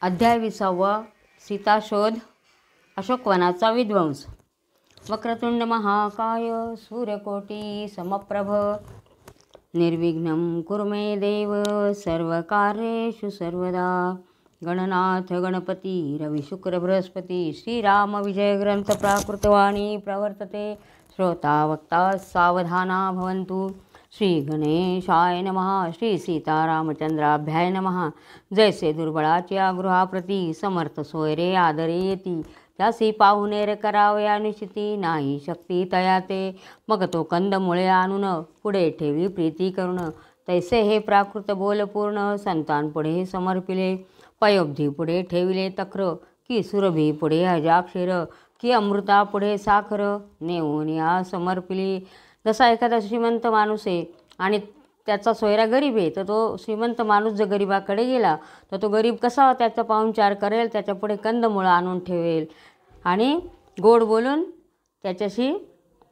अध्याय 20 सीताशोध अशोकवनाचा विध्वंस। वक्रतुंड महाकाय सूर्यकोटी समप्रभ निर्विघ्नं कुरु मे देव सर्वकार्येषु सर्वदा। गणनाथ गणपती रवि शुक्र बृहस्पती श्रीराम विजय ग्रंथ प्राकृतवाणी प्रवर्तते। श्रोता वक्ता सावधाना भवन्तु। श्री गणेशाय नमः। श्री सीतारामचंद्राभ्याय नमः। जैसे दुर्बळाच्या गृहाप्रती समर्थ सोयरे आदरे येती, त्यासी पाहुणेर करावे अनुचिती नाही शक्ती तयाते। मग तो कंदमुळे आणून पुढे ठेवी प्रीती करून, तैसे हे प्राकृत बोल पूर्ण संतान पुढे समर्पिले। पयोब्धी पुढे ठेविले तक्र, की सुरभी पुढे अजाक्षर, की अमृता पुढे साखर नेऊन या समर्पिली। जसा एखादा श्रीमंत माणूस आहे आणि त्याचा सोयरा गरीब आहे, तर तो श्रीमंत माणूस जर गरीबाकडे गेला तर तो गरीब कसा त्याचा पाहुणचार करेल, त्याच्या पुढे कंदमुळं आणून ठेवेल आणि गोड बोलून त्याच्याशी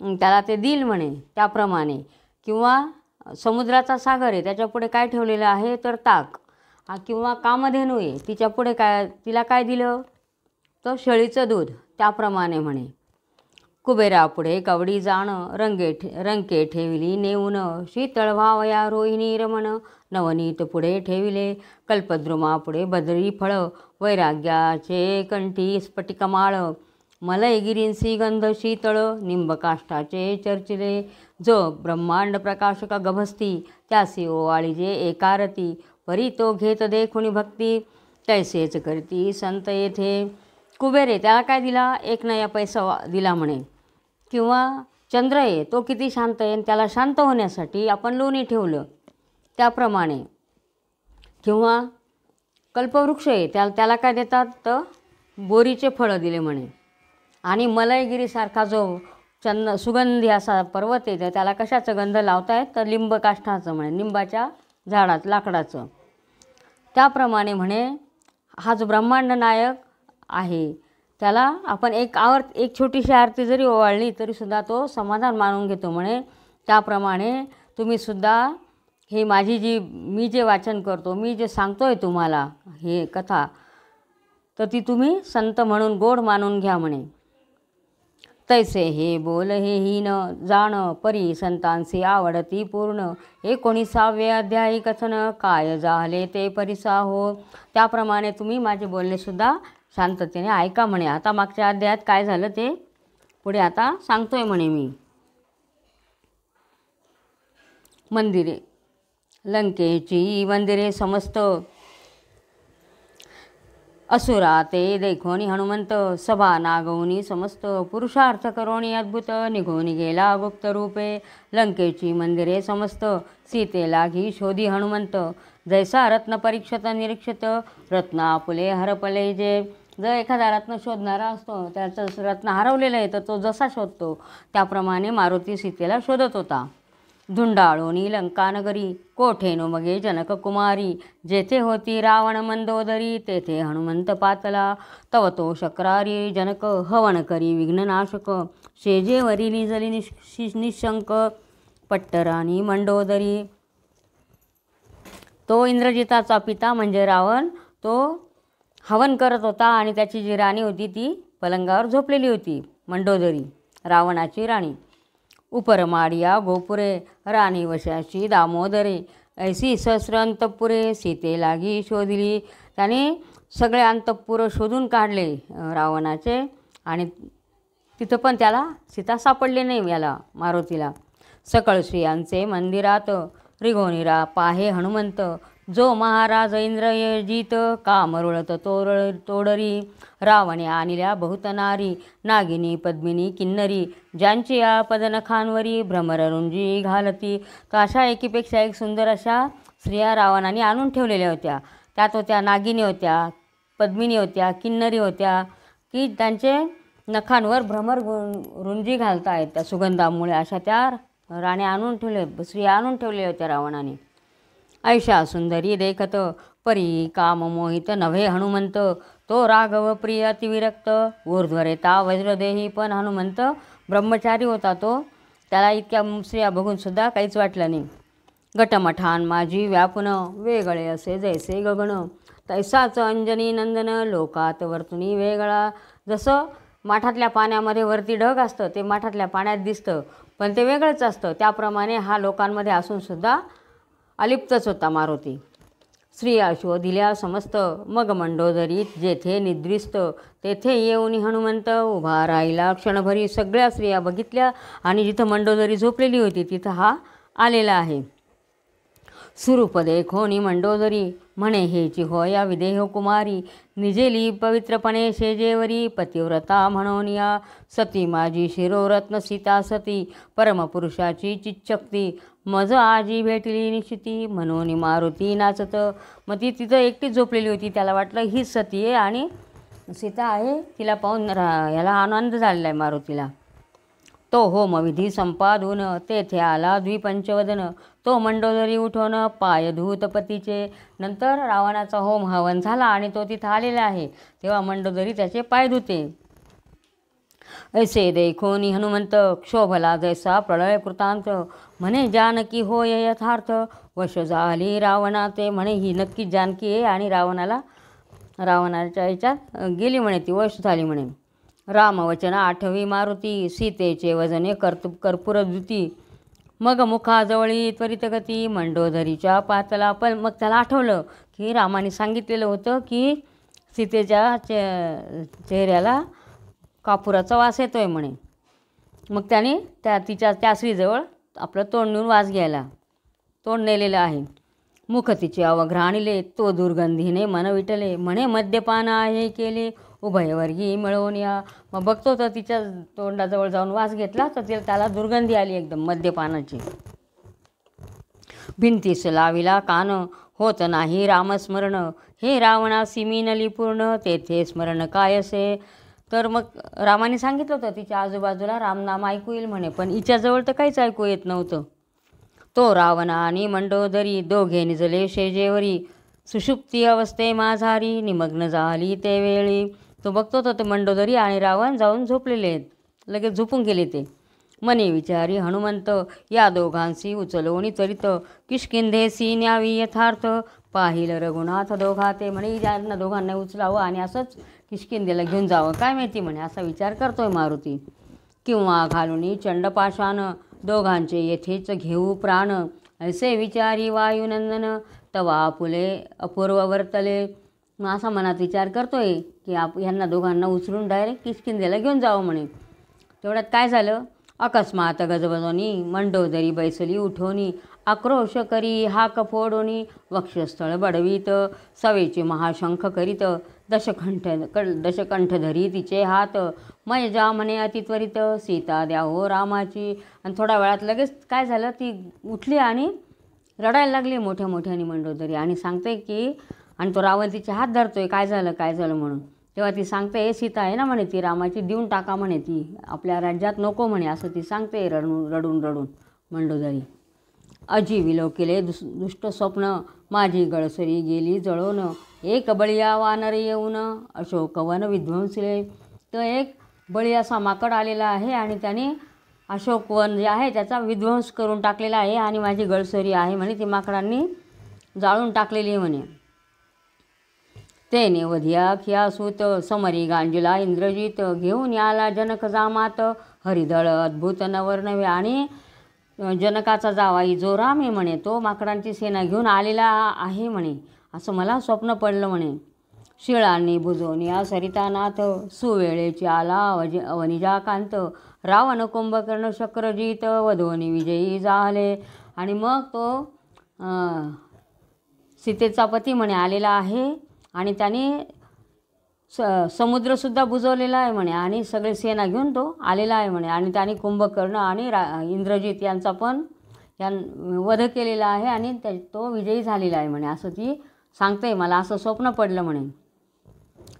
त्याला ते देईल म्हणे त्याप्रमाणे। किंवा समुद्राचा सागर आहे, त्याच्या पुढे काय ठेवलेलं आहे तर ताक। किंवा कामधेनू आहे, तिच्या पुढे तिला काय दिलं तर शेळीचं दूध, त्याप्रमाणे म्हणे। कुबेरा पुढे कवडी जाण, रंके ठेविली नेऊन, शीतळ व्हावया रोहिणी रमण नवनीत पुढे ठेविले। कल्पद्रुमा पुढे बदरी फळ, वैराग्याचे कंठी स्फटिकमाळ, मलयगिरींसी गंध शीतळ निंबकाष्ठाचे चर्चिले। जो ब्रह्मांड प्रकाशक गभस्ती, त्यासी ओवाळीजे एकारती, परी तो घेत देखुनी भक्ती, तैसेच करती संत येथे। कुबेरे त्याला काय दिला, एक नया पैसा दिला म्हणे। किंवा चंद्र आहे, तो किती शांत आहे, त्याला शांत होण्यासाठी आपण लोणी ठेवलं त्याप्रमाणे। किंवा कल्पवृक्ष आहे, त्याला काय देतात तर बोरीचे फळं दिले म्हणे। आणि मलयगिरीसारखा जो सुगंधी असा पर्वत आहे, त्याला कशाचं गंध लावतायत तर लिंब काष्ठाचं म्हणे, लिंबाच्या झाडाचं लाकडाचं। त्याप्रमाणे म्हणे हा जो ब्रह्मांड नायक आहे, त्याला आपण एक छोटीशी आरती जरी ओवाळली तरी सुद्धा तो समाधान मानून घेतो म्हणे। त्याप्रमाणे तुम्ही सुद्धा हे मी जे वाचन करतो, मी जे सांगतोय तुम्हाला हे कथा, तर ती तुम्ही संत म्हणून गोड मानून घ्या म्हणे। तैसे हे बोल हे हीन जाण, परी संतांसी आवडती पूर्ण। 19वे अध्यायी कथन, काय झाले ते परिसा हो। त्याप्रमाणे तुम्ही माझे बोलणे सुद्धा शांततेने ऐका म्हणे। आता मागच्या अध्यायात काय झालं ते पुढे आता सांगतोय म्हणे मी। मंदिरे लंकेची मंदिरे समस्त, असुरा ते देखोनी हनुमंत, सभा नागवनी समस्त, पुरुषार्थ करोनी अद्भुत, निघून गेला गुप्त रूपे। लंकेची मंदिरे समस्त, सीतेला घी शोधी हनुमंत, जैसा रत्न परीक्षत निरीक्षित, रत्न आपुले हरपले जे। जर एखादा रत्न शोधणारा असतो, त्याचं रत्न हरवलेलं आहे, तर तो जसा शोधतो त्याप्रमाणे मारुती सीतेला शोधत होता। धुंडाळोनी लंकानगरी, कोठेनो मगे जनक कुमारी, जेथे होती रावण मंदोदरी, तेथे हनुमंत पातला। तव तो शक्रारी जनक, हवन करी विघ्ननाशक, शेजेवरी निजली निशंक, पट्टराणी मंडोदरी। तो इंद्रजिताचा पिता म्हणजे रावण, तो हवन करत होता आणि त्याची जी राणी होती ती पलंगावर झोपलेली होती, मंडोदरी रावणाची राणी। उपरमाडिया गोपुरे, राणी वशाची दामोदरे, ऐसी सहस्र अंतपुरे, सीते लागी शोधली। त्याने सगळे अंतपुर शोधून काढले रावणाचे, आणि तिथं पण त्याला सीता सापडले नाही याला मारुतीला। सकळ श्रियांचे मंदिरात, रिघोनिरा पाहे हनुमंत, जो महाराज इंद्र यजित, काम रुळत तोडरी। रावणे आणल्या बहुत नारी, नागिनी पद्मिनी किन्नरी, ज्यांची या पदनखांवरी भ्रमर रुंजी घालती। तर अशा एकीपेक्षा एक सुंदर अशा स्त्रिया रावणाने आणून ठेवलेल्या होत्या। त्यात होत्या नागिनी होत्या, पद्मिनी होत्या, किन्नरी होत्या, की त्यांचे नखांवर भ्रमर रुंजी घालतायत त्या सुगंधामुळे। अशा त्या राण्या स्त्रिया आणून ठेवलेल्या होत्या रावणाने। ऐशा सुंदरी देखत, परी काम मोहित नव्हे हनुमंत, तो राघव प्रिय अतिविरक्त, ऊर्ध्वरेता वज्रदेही। पण हनुमंत ब्रह्मचारी होता, त्याला इतक्या स्त्रिया बघून सुद्धा काहीच वाटलं नाही। गटमठान माझी व्यापुन, वेगळे असे जैसे गगन, तैसाच अंजनी नंदन लोकात वर्तुनी वेगळा. जसं माठातल्या पाण्यामध्ये वरती ढग असतं ते माठातल्या पाण्यात दिसतं पण ते वेगळंच असतं, त्याप्रमाणे हा लोकांमध्ये असूनसुद्धा अलिप्तच होता मारुती. स्त्रिया शोधिल्या समस्त मग मंडोदरीत जेथे निद्रिस्त तेथे येऊन हनुमंत उभा राहिला क्षणभरी. सगळ्या स्त्रिया बघितल्या आणि जिथं मंडोदरी झोपलेली होती तिथं हा आलेला आहे. सुरूप देखोनी मंडोदरी म्हणे हेची होया विदेह कुमारी. निजेली पवित्रपणे शेजेवरी पतिव्रता म्हणून या. सती माझी शिरोरत्न सीता सती परमपुरुषाची चिच्चक्ती. मज आजी भेटली निश्चिती म्हणून मारुती नाचत. मग ती तिथं एकटीच झोपलेली होती. त्याला वाटलं हीच सती आहे आणि सीता आहे, तिला पाहून याला आनंद झालेला आहे मारुतीला. तो होमविधी संपादून तेथे आला द्विपंचवदन. तो मंडोदरी उठवून पाय धूतपतीचे. नंतर रावणाचा होम हवन झाला आणि तो तिथं आलेला आहे तेव्हा मंडोदरी त्याचे पाय धुते. ऐसे देखोनी हनुमंत क्षोभला जैसा प्रलय कृतांत. म्हणे जानकी होय यथार्थ वश झाली रावणा ते. म्हणे ही नक्कीच जानकी आहे आणि रावणाच्या ह्याच्यात गेली म्हणे, ती वश झाली म्हणे. रामवचन आठवी मारुती सीतेचे वजने कर्पूरद्युती. मग मुखाजवळी त्वरितगती मंडोदरीच्या पातला. पण मग त्याला आठवलं की रामाने सांगितलेलं होतं की सीतेच्या चेहऱ्याला कापुराचा वास येतोय म्हणे. मग त्याने त्या स्त्रीजवळ आपलं तोंड नेऊन वास घ्यायला तोंड नेलेलं आहे. मुख तिचे अवघ्राणिले तो दुर्गंधीने मन विटले. म्हणे मद्यपान आहे केले उभयवर्गी मिळवून या. मग बघतो तर तिच्या तोंडाजवळ जाऊन वास घेतला तर त्याला दुर्गंधी आली एकदम मद्यपानाची. भिंतीस लाविला कान होत नाही रामस्मरण. हे रावणासी मीनली पूर्ण तेथे स्मरण कायसे. तर मग रामाने सांगितलं होतं तिच्या आजूबाजूला रामनाम ऐकू येईल म्हणे, पण हिच्याजवळ तर काहीच ऐकू येत नव्हतं. तो रावण आणि मंडोदरी दोघे निजले शेजेवरी. सुषुप्ती अवस्थे माझारी निमग्न झाली ते वेळी. तो बघतो तर मंडोदरी आणि रावण जाऊन झोपलेले आहेत, लगेच झोपून गेले ते. मनी विचारी हनुमंत या दोघांशी उचलवणी त्वरित किष्किंधेसी न्यावी यथार्थ. पाहिलं रघुनाथ दोघा ते. म्हणे यांना दोघांना उचलावं आणि असंच किष्किंधेला घेऊन जावं काय माहिती म्हणे, असा विचार करतोय मारुती. किंवा घालुनी चंडपाशान दोघांचे येथेच घेऊ प्राण. असे विचारी वायुनंदन तवा फुले अपूर्व वर्तले. मग असा मनात विचार करतोय की ह्यांना दोघांना उचलून डायरेक्ट किष्किंधेला घेऊन जावं म्हणे. तेवढ्यात काय झालं, अकस्मात गजबजोनी मंडोदरी बैसली उठवणी. आक्रोश करी हाक फोडोनी वक्षस्थळ बडवीत. सवेचे महाशंख करीत दशकंठ धरी तिचे हात. मय जा म्हणे अतित्वरित सीता द्या हो रामाची. आणि थोड्या वेळात लगेच काय झालं, ती उठली आणि रडायला लागली मोठ्या मोठ्याने मंडोदरी आणि सांगते की, आणि तो रावण तिचे हात धरतोय काय झालं म्हणून. तेव्हा ती सांगते सीता आहे ना म्हणे ती रामाची, देऊन टाका म्हणे, ती आपल्या राज्यात नको म्हणे, असं ती सांगते रडून मंडोदरी. अजी विलोकिले दुष्ट स्वप्न माझी गळसरी गेली जळून. एक बळीया वानर येऊन अशोकवन विध्वंसले. तर एक बळी असा माकड आलेला आहे आणि त्याने अशोकवन जे आहे त्याचा विध्वंस करून टाकलेला आहे आणि माझी गळसरी आहे म्हणे ती माकडांनी जाळून टाकलेली आहे म्हणे. ते नेवधिया खियासूत समरी गांजिला इंद्रजित. घेऊन याला जनक जामात हरिदळ अद्भुत नवर्नवे. आणि जनकाचा जावाई जो राम आहे म्हणे तो माकडांची सेना घेऊन आलेला आहे म्हणे, असं मला स्वप्न पडलं म्हणे. शिळांनी भुजोनिया सरितानाथ सुवेळेची आला अवनिजाकांत. रावण कुंभकर्ण शक्रजित वधोनी विजयी झाले. आणि मग तो सीतेचा पती म्हणे आलेला आहे आणि त्याने समुद्रसुद्धा बुजवलेला आहे म्हणे आणि सगळे सेना घेऊन तो आलेला आहे म्हणे. आणि त्याने कुंभकर्ण आणि इंद्रजित यांचा पण वध केलेला आहे आणि तो विजयी झालेला आहे म्हणे, असं ती सांगते. मला असं स्वप्न पडलं म्हणे.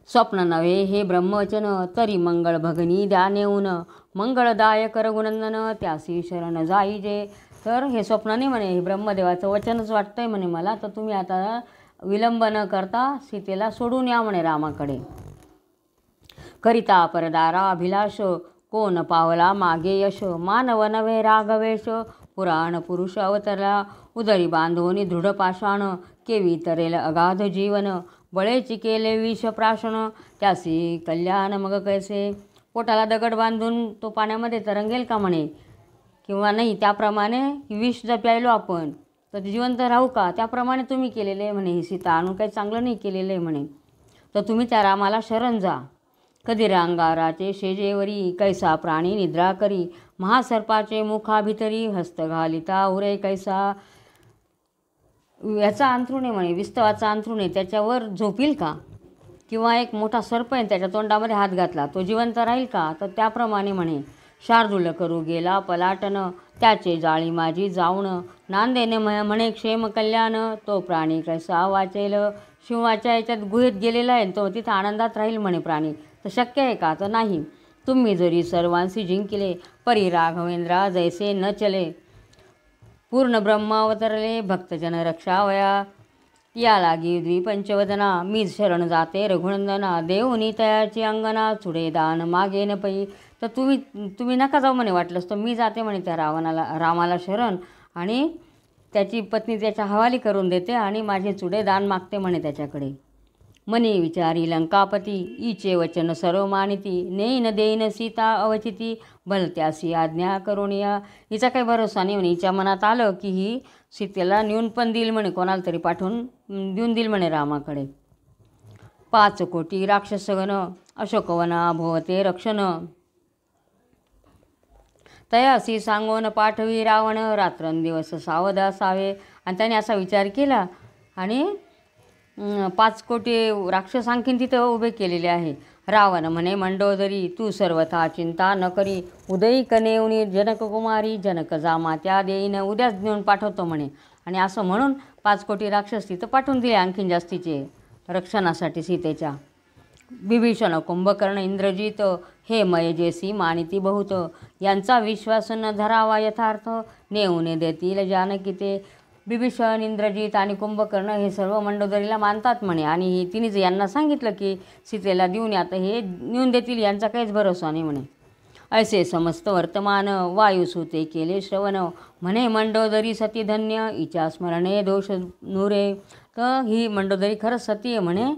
स्वप्न नव्हे हे ब्रह्मवचन तरी मंगळ भगनी द्या नेऊन. मंगळदायक रघुनंदन त्यासी शरण जाईजे. तर हे स्वप्न नाही म्हणे, हे ब्रह्मदेवाचं वचनच वाटतंय म्हणे मला. तर तुम्ही आता विलंब न करता सीतेला सोडून या म्हणे रामाकडे. करिता परदारा अभिलाष कोण पावला मागे यश. मानव नव्हे राघवेश पुराण पुरुष अवतरला. उदरी बांधोनी दृढ पाषाण केवी तरेल अगाध जीवन. बळेची केले विष प्राशन त्यासी कल्याण मग कैसे. पोटाला दगड बांधून तो पाण्यामध्ये तरंगेल का म्हणे, किंवा नाही त्याप्रमाणे विष जर प्यायलो आपण तर जिवंत राहू का, त्याप्रमाणे तुम्ही केलेले आहे म्हणे ही सीता, आणून काही चांगलं नाही केलेलं आहे म्हणे. तर तुम्ही त्या रामाला शरण जा. कधी अंगाराचे शेजेवरी कैसा प्राणी निद्रा करी, महासर्पाचे मुखाभितरी हस्त घालिता उरे कैसा. याचा अंथरूण आहे म्हणे, विस्तवाचा अंथरूण आहे, त्याच्यावर झोपील का, किंवा एक मोठा सर्प आहे त्याच्या तोंडामध्ये हात घातला तो जिवंत राहील का. तर त्याप्रमाणे म्हणे शार्दूल करू गेला पलाटन, त्याचे जाळी माझी जाऊन नांदेने म्हणे क्षेम कल्याण. तो प्राणी कैसा वाचेल, शिवाच्या याच्यात गुहेत गेलेला आहे तो तिथं आनंदात राहील म्हणे प्राणी. तर शक्य आहे का, तर नाही. तुम्ही जरी सर्वांशी जिंकले परी राघवेंद्रा जैसे न चले, पूर्ण ब्रह्म अवतरले भक्तजन रक्षावया. या लागी द्विपंचवदना मी शरण जाते रघुनंदना, देवनी तयाची अंगना चुडे दान मागेन पै. तर तुम्ही नका जाऊ म्हणे, वाटलंच तर मी जाते म्हणे त्या रामाला शरण, आणि त्याची पत्नी त्याच्या हवाली करून देते आणि माझे चुडे दान मागते म्हणे त्याच्याकडे. मनी विचारी लंकापती इचे वचन सर्व मानिती, नेईन देईन सीता अवचिती भलत्यासी आज्ञा करुणिया. हिचा काही भरोसा नाही म्हणे, हिच्या मनात आलं की ही सीतेला नेऊन पण देईल म्हणे, कोणाला तरी पाठवून देऊन देईल म्हणे रामाकडे. 5 कोटी राक्षसगण अशोकवना भोवते रक्षण, तयासी सांगून पाठवी रावण रात्रंदिवस सावध असावे. आणि त्याने असा विचार केला आणि 5 कोटी राक्षस आणखीन तिथं उभे केलेले आहे. रावण म्हणे मंडोदरी तू सर्वथा चिंता न करी, उदयी कनेवनी जनककुमारी जनक जामा त्या देईन. उद्याच नेऊन पाठवतो म्हणे. आणि असं म्हणून 5 कोटी राक्षस तिथं पाठवून दिले आणखीन जास्तीचे रक्षणासाठी सीतेच्या. बिभीषण कुंभकर्ण इंद्रजित हे मयजेसी मानिती बहुत, यांचा विश्वास न धरावा यथार्थ नेऊन देतील जानकी ते. बिभीषण इंद्रजित आणि कुंभकर्ण हे सर्व मंडोदरीला मानतात म्हणे, आणि तिनेच यांना सांगितलं की सीतेला देऊन आता हे नेऊन देतील, यांचा काहीच भरोसा नाही म्हणे. ऐसे समस्त वर्तमान वायुसुते केले श्रवण, म्हणे मंडोदरी सती धन्य इच्या स्मरणे दोष नुरे. तर ही मंडोदरी खरंच सती आहे म्हणे,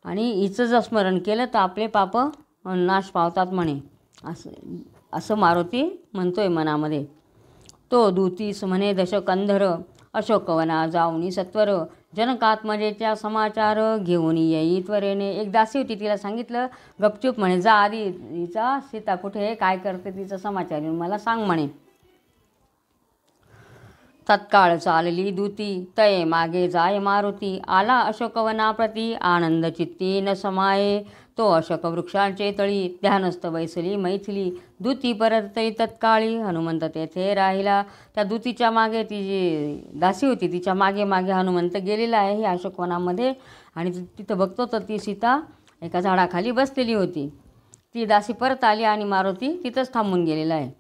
आणि हिचं जर स्मरण केलं तर आपले पाप नाश पावतात म्हणे, असं मारुती म्हणतोय मनामध्ये. तो दूतीस म्हणे दशकंधर अशोकवना जाऊनी सत्वर, जनकात्मजेच्या समाचार घेऊन येई त्वरेने. एक दासी होती, तिला सांगितलं गपचूप म्हणे जा आधी हिचा सीता कुठे आहे काय करते तिचा समाचार येऊन मला सांग म्हणे. तत्काळ चालली दूती तये मागे जाय मारुती, आला अशोकवनाप्रती आनंद चित्ती न समाये. तो अशोक वृक्षांचे तळी ध्यानस्थ बैसली मैथिली, दूती परत तरी तत्काळी हनुमंत तेथे राहिला. त्या दूतीच्या मागे ती जी दासी होती तिच्या मागे मागे हनुमंत गेलेला आहे अशोकवनामध्ये, आणि तिथं बघतो तर ती सीता एका झाडाखाली बसलेली होती. ती दासी परत आली आणि मारुती तिथंच थांबून गेलेला आहे.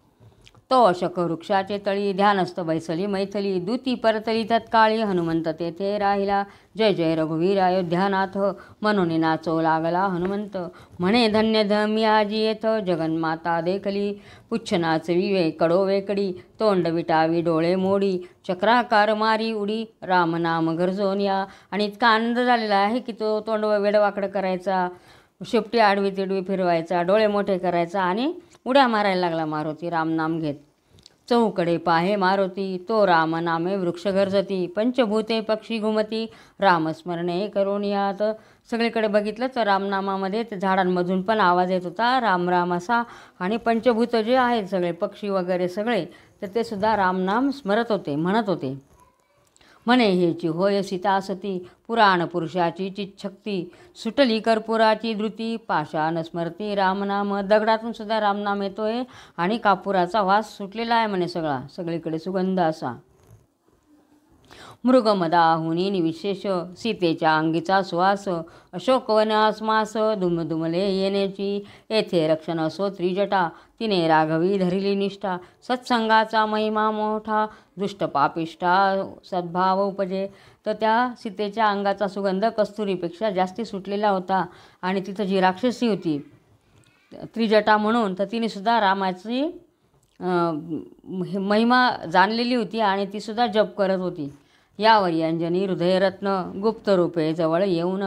तो अशोक वृक्षाचे तळी ध्यानस्थ बैसली मैथिली, दूती परतली तत्काळी हनुमंत तेथे राहिला. जय जय रघुवीर अयोध्यानाथ म्हणून नाचो लागला हनुमंत, म्हणे धन्य धमी आजी येथ जगन्माता देखली. पुच्छ नाचवी कडो वेकडी तोंड विटावी डोळे मोडी, चक्राकार मारी उडी राम नाम गरजोन या. आणि इतका आनंद झालेला आहे की तो तोंड वेडवाकडं करायचा, शेपटी आडवी तिडवी फिरवायचा, डोळे मोठे करायचा आणि उड्या मारायला लागला मारुती रामनाम घेत. चौकडे पाहे मारुती तो राम नामे वृक्ष गरजती, पंचभूते पक्षी घुमती रामस्मरणे करुणियात. सगळीकडे बघितलं तर रामनामामध्ये ते झाडांमधून पण आवाज येत होता राम राम असा, आणि पंचभूत जे आहेत सगळे पक्षी वगैरे सगळे तर ते सुद्धा रामनाम स्मरत होते म्हणत होते. म्हणे हेची होय सीता सती पुराण पुरुषाची चिच्छक्ती, सुटली कर्पुराची धृती पाषाण स्मरती रामनाम. दगडातून सुद्धा रामनाम येतोय आणि कापुराचा वास सुटलेला आहे म्हणे सगळीकडे सुगंध असा. मृगमदाहुनी निविशेष सीतेच्या अंगीचा सुवास, अशोकवनास मास दुमदुमले येण्याची येथे रक्षण असो त्रिजटा. तिने राघवी धरिली निष्ठा सत्संगाचा महिमा मोठा, दुष्ट पापिष्टा सद्भाव उपजे. तर त्या सीतेच्या अंगाचा सुगंध कस्तुरीपेक्षा जास्ती सुटलेला होता, आणि तिथं जी राक्षसी होती त्रिजटा म्हणून तर तिने सुद्धा रामाची महिमा जाणलेली होती आणि ती सुद्धा जप करत होती. यावरी अंजनी हृदयरत्न गुप्त रूपे जवळ येऊन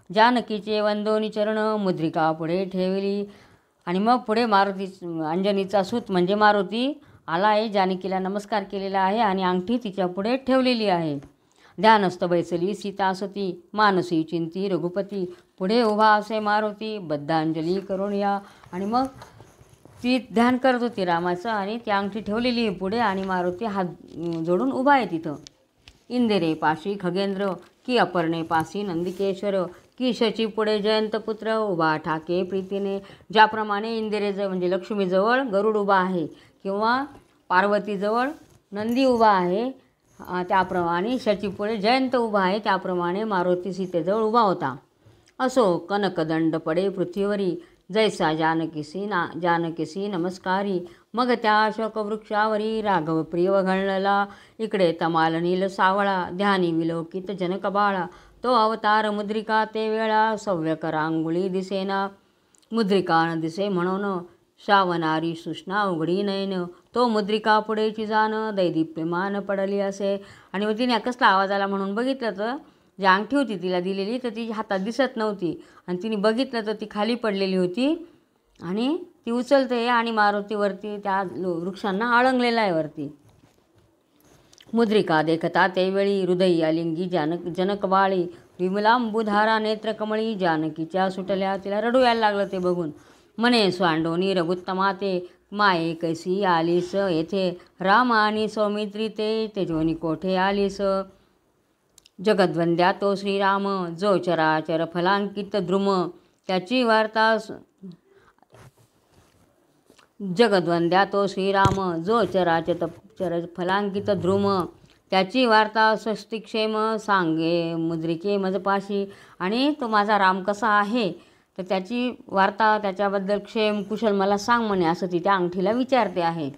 जानकीचे वंदोनी चरण मुद्रिका पुढे ठेवली. आणि मग पुढे मारुती अंजनीचा सूत म्हणजे मारुती आला आहे, जानकीला नमस्कार केलेला आहे आणि अंगठी तिच्या पुढे ठेवलेली आहे. ध्यानस्थ बैसली सीता सती मानसी चिंती रघुपती, पुढे उभा असे मारुती बद्धांजली करून या. आणि मग ती ध्यान करत होती रामाचं आणि ती अंगठी ठेवलेली आहे पुढे आणि मारुती हात जोडून उभा आहे तिथं. इंदिरे पाशी खगेंद्र की अपर्णे पासी नंदिकेश्वर की शची पुढे जयंतपुत्र उभा ठाके प्रीतीने. ज्याप्रमाणे इंदिरेजवळ म्हणजे लक्ष्मीजवळ गरुड उभा आहे किंवा पार्वतीजवळ नंदी उभा आहे, त्याप्रमाणे शचीपुढे जयंत उभा आहे, त्याप्रमाणे मारुती सीतेजवळ उभा होता. असो कनकदंड पडे पृथ्वीवरी जैसा जानकीसी नमस्कारी. मग त्या अशोकवृक्षावरी राघव प्रिय घळला, इकडे तमाल नील सावळा ध्यानी विलोकित जनकबाळा. तो अवतार मुद्रिका ते वेळा सव्यक रांगुळी दिसेना. मुद्रिका न दिसे म्हणून श्रावणारी सुष्णा उघडी नयन. तो मुद्रिका पुढेची जाण दैदिप्यमान पडली असे. आणि मग तिने कसला आवाज आला म्हणून बघितलं तर जी अंगठी होती तिला दिलेली तर ती हातात दिसत नव्हती आणि तिने बघितलं तर ती खाली पडलेली होती आणि ती उचलते आणि मारुतीवरती त्या वृक्षांना आळंगलेला आहे वरती. मुद्रिका देखता तेवेळी हृदयी अलिंगी जनकबाळी विमलांबुधारा नेत्रकमळी जानकीच्या सुटल्या. तिला रडू यायला लागलं ते बघून. म्हणे स्वांडोनी रघुत्तमा ते माये कैसी आलीस येथे, राम आणि सौमित्री ते तेजोनी कोठे आलीस. जगद्वंद्या तो श्रीराम जो चराचर फलांकित द्रुम, त्याची वार्ता जगद्वंद्या तो श्रीराम जो चर फलांकित द्रुम, त्याची वार्ता स्वस्तिक्षेम सांगे मुद्रिके मजपाशी. आणि तो माझा राम कसा आहे तर त्याची वार्ता त्याच्याबद्दल क्षेम कुशल मला सांग म्हणे असं ती त्या अंगठीला विचारते आहे.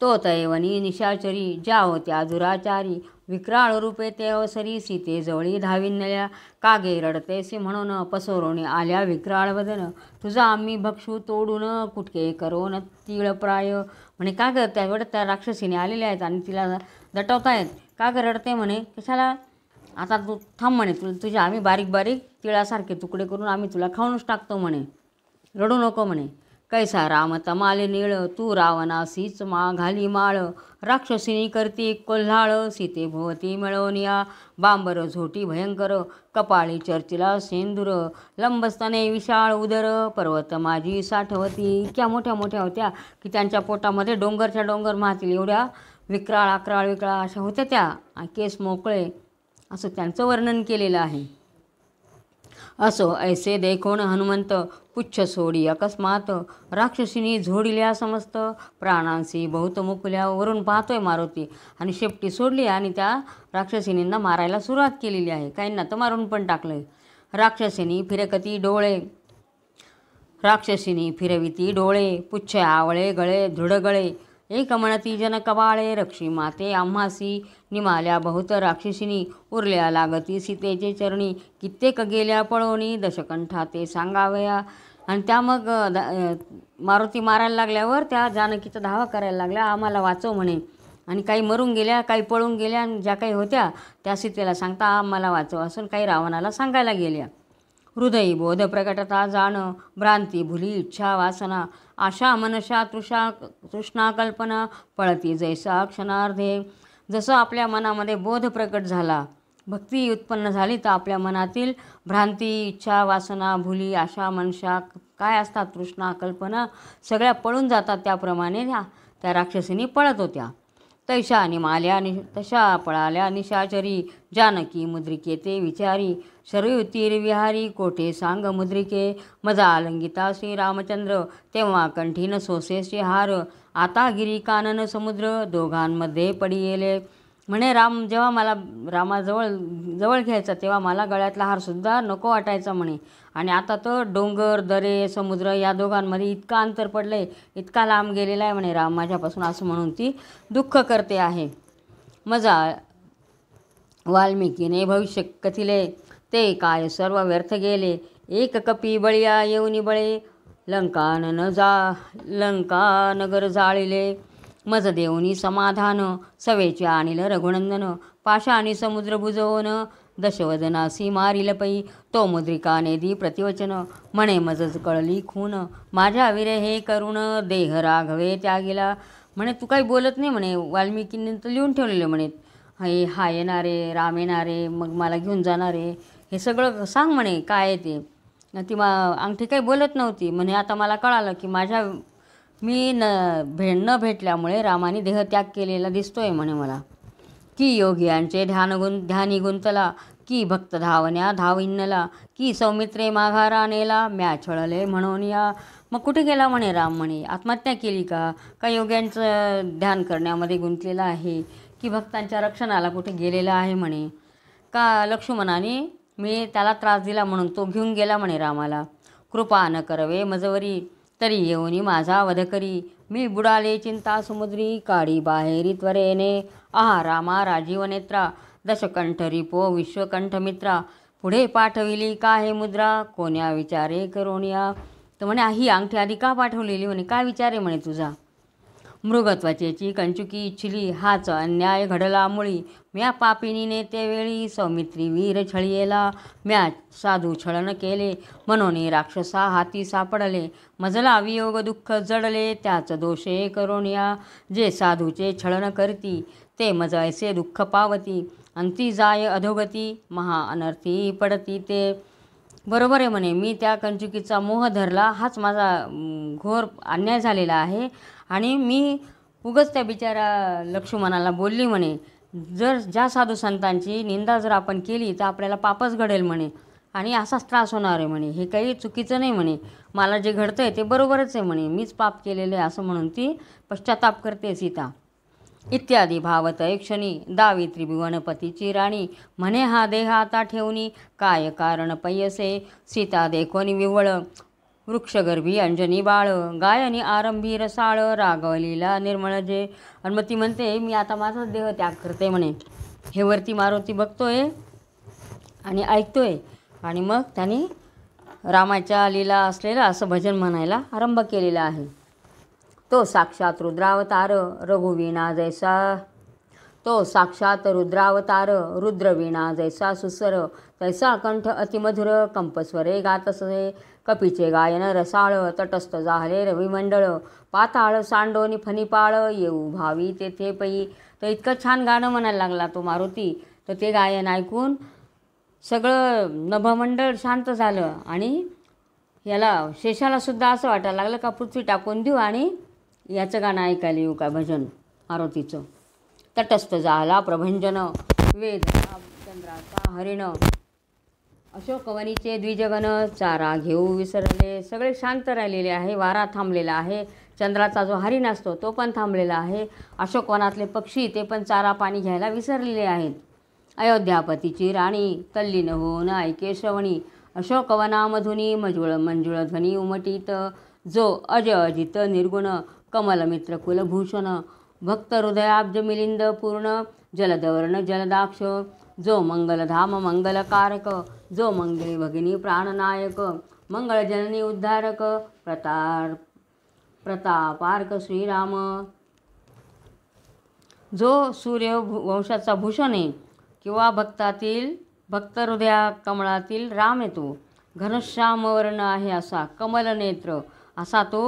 तो तैवनी निशाचरी ज्या होत्या दुराचारी, विक्राळ रूपे ते अवसरी सीतेजवळी धाविन्नल्या. कागे रडतेसी म्हणून पसरून आल्या विक्राळ वदन, तुझा आम्ही भक्षू तोडून कुटके करोन तीळ प्राय. म्हणे का ग त्यावेळेस त्या राक्षसीने आलेल्या आहेत आणि तिला दटवतायत. का ग रडते म्हणे, कशाला आता तू थांब म्हणे, तुझ्या आम्ही बारीक बारीक तिळासारखे तुकडे करून आम्ही तुला खाऊनच टाकतो म्हणे, रडू नको म्हणे. कैसा राम तमाले नीळ तू रावणासीच घाली माळ, राक्षसिनी करती कोल्हाळ सीते भोवती मिळवनिया. बांबर झोटी भयंकर कपाळी चर्चिला सेंदूर, लंबस्तने विशाळ उदर पर्वत माझी साठवती. इतक्या मोठ्या मोठ्या होत्या की त्यांच्या पोटामध्ये डोंगरच्या डोंगर माहतील एवढ्या विक्राळ विक्राळ अशा होत्या त्या, केस मोकळे असं त्यांचं वर्णन केलेलं आहे. असो ऐसे देखोन हनुमंत पुच्छ सोडी अकस्मात, राक्षसिनी झोडिल्या समस्त प्राणांशी बहुत मुकल्या. वरून पाहतोय मारुती आणि शेपटी सोडली आणि त्या राक्षसिनींना मारायला सुरुवात केलेली आहे. काहींना तर मारून पण टाकलंय. राक्षसिनी फिरविती डोळे पुच्छ आवळे गळे दृढगळे, एक म्हणती जनकबाळे रक्षी माते आम्हासी. निमाल्या बहुत राक्षसिनी उरल्या लागती सीतेचे चरणी, कित्येक गेल्या पळोनी दशकंठा ते सांगावया. आणि त्या मग मारुती मारायला लागल्यावर त्या जानकीचा धावा करायला लागल्या, आम्हाला वाचव म्हणे. आणि काही मरून गेल्या, काही पळून गेल्या आणि ज्या काही होत्या त्या सीतेला सांगता आम्हाला वाचव असं काही रावणाला सांगायला गेल्या. हृदयी बोध प्रकटता जाण भ्रांती भुली इच्छा वासना, आशा मनशा तृष्णा कल्पना पळती जैसा क्षणार्धे. जसं आपल्या मनामध्ये बोध प्रकट झाला, भक्ती उत्पन्न झाली तर आपल्या मनातील भ्रांती इच्छा वासना भुली आशा मनशा काय असतात तृष्णा कल्पना सगळ्या पळून जातात. त्याप्रमाणे त्या राक्षसीनी पळत होत्या. तशा पळाल्या निशाचरी जानकी मुद्रिके ते विचारी, शरयुतीर विहारी कोठे सांग मुद्रिके. मजा आलंगिता श्रीरामचंद्र तेव्हा कंठीन सोसेशी हार, आता गिरी कानन समुद्र दोघांमध्ये पडी येले. म्हणे जेव्हा मला जवळ घ्यायचा तेव्हा मला गळ्यातला हारसुद्धा नको वाटायचा म्हणे. आणि आता तर डोंगर दरे समुद्र या दोघांमध्ये इतका अंतर पडलं इतका लांब गेलेला आहे म्हणे राम माझ्यापासून असं म्हणून ती दुःख करते आहे. मजा वाल्मिकीने भविष्य कथिले ते काय सर्व व्यर्थ गेले. एक कपी बळिया येऊनी बळे लंका नगर जाळिले. मज देऊनी समाधान, सवेचे आणिल रघुनंदन, पाशानी समुद्र बुजवून, दशवदनासी मारिल पै, तो मुद्रिका नेदी प्रतिवचन, म्हणे मजच कळली खून, माझ्या विरे हे करुण, देह राघवे त्यागिला. म्हणे तू काही बोलत नाही म्हणे, वाल्मिकींनी तर लिहून ठेवलेले म्हणे, हा येणारे, राम येणारे, मग मला घेऊन जाणारे, हे सगळं सांग म्हणे काय आहे ते. ती अंगठी काही बोलत नव्हती म्हणे. आता मला कळालं की मी न भेटल्यामुळे रामाने देहत्याग केलेला दिसतोय म्हणे मला. की योगियांचे ध्यानी गुंतला, की भक्त धावण्या धाविन्नला, की सौमित्रे माघारा नेला, म्या छळले म्हणून या. मग कुठे गेला म्हणे राम? म्हणे आत्महत्या केली का योग्यांचं ध्यान करण्यामध्ये गुंतलेला आहे, की भक्तांच्या रक्षणाला कुठे गेलेला आहे म्हणे, का लक्ष्मणाने मी त्याला त्रास दिला म्हणून तो घेऊन गेला म्हणे रामाला. कृपा न करवे मजवरी, तरी येऊनी माझा वध करी, मी बुडाले चिंता समुद्री, काढी बाहेरी त्वरेने, आहा रामा राजीव नेत्रा, दशकंठ रिपो विश्वकंठ मित्रा, पुढे पाठविली का हे मुद्रा, कोण्या विचारे करोनिया. तर म्हणे ही अंगठी आधी का पाठवलेली म्हणे, काय विचार आहे म्हणे तुझा. मृगत्वचेची कंचुकी इच्छिली, हाच अन्याय घडला मुळी, म्या पापिनी नेते वेळी, सौमित्री वीर छळियेला, म्या साधू छळन केले, म्हणून राक्षसा हाती सापडले, मजला वियोग दुःख जडले, त्याच दोषे करोनिया. जे साधूचे छळन करती, ते मज ऐसे दुःख पावती, अंती जाय अधोगती, महा अनर्थी पडती ते. बरोबर आहे म्हणे, मी त्या कंचुकीचा मोह धरला, हाच माझा घोर अन्याय झालेला आहे. आणि मी उगाच त्या बिचारा लक्ष्मणाला बोलली म्हणे, ज्या साधू संतांची निंदा जर आपण केली तर आपल्याला पापच घडेल म्हणे, आणि असाच त्रास होणार आहे म्हणे, हे काही चुकीचं नाही म्हणे, मला जे घडतं आहे ते बरोबरच आहे म्हणे, मीच पाप केलेले आहे असं म्हणून ती पश्चाताप करते सीता. इत्यादी भावत क्षणी, दावी त्रिभुवनपतीची राणी, म्हणे हा देह आता ठेवणी, काय कारण पैयसे, सीता देखोनी विवळ, वृक्षगर्भी अंजनी बाळ, गायनी आरंभी रसाळ, रागवलीला निर्मळ जे. आणि मग ती म्हणते मी आता माझाच देह त्याग करते म्हणे. हे वरती मारुती बघतोय आणि ऐकतोय, आणि मग त्याने रामाच्या लीला असलेलं असं भजन म्हणायला आरंभ केलेला आहे. तो साक्षात रुद्रावतार रघुवीणा जैसा, तो साक्षात रुद्रावतार रुद्रवीणा जैसा सुसर, तैसा कंठ अतिमधुर कंपस्वरे गातसे, कपीचे गायन रसाळ, तटस्थ झाले रविमंडळ, पाताळ सांडोनी फणिपाळ, येऊ भावी तेथे पै. तर इतकं छान गाणं म्हणायला लागला तो मारुती. तर ते गायन ऐकून सगळं नभमंडळ शांत झालं, आणि याला शेषालासुद्धा असं वाटायला लागलं का पृथ्वी टाकून देऊ आणि याचं गाणं ऐकायला येऊ का, भजन मारुतीचं. तटस्थ झाला प्रभंजन, वेद चंद्राचा हरिण, अशोकवनीचे द्विजगण, चारा घेऊ विसरले. सगळे शांत राहिलेले आहे, वारा थांबलेला आहे, चंद्राचा जो हरिण असतो तो पण थांबलेला आहे, अशोकवनातले पक्षी ते पण चारा पाणी घ्यायला विसरलेले आहेत. अयोध्यापतीची राणी तल्लीन होऊन ऐके श्रवणी, अशोकवनामधुनी मंजुळ ध्वनी उमटीत, जो अज अजित निर्गुण, कमलमित्र कुलभूषण, भक्त हृदयाब्ज मिलिंद पूर्ण, जलदवर्ण जलदाक्ष, जो मंगलधाम मंगलकारक, जो मंगली भगिनी प्राणनायक, मंगळजननी उद्धारक, प्रतापार्क श्रीराम, जो सूर्यवंशाचा भूषण आहे, किंवा भक्त हृदया कमळातील राम येतो, घनश्याम वर्ण आहे असा, कमलनेत्र असा तो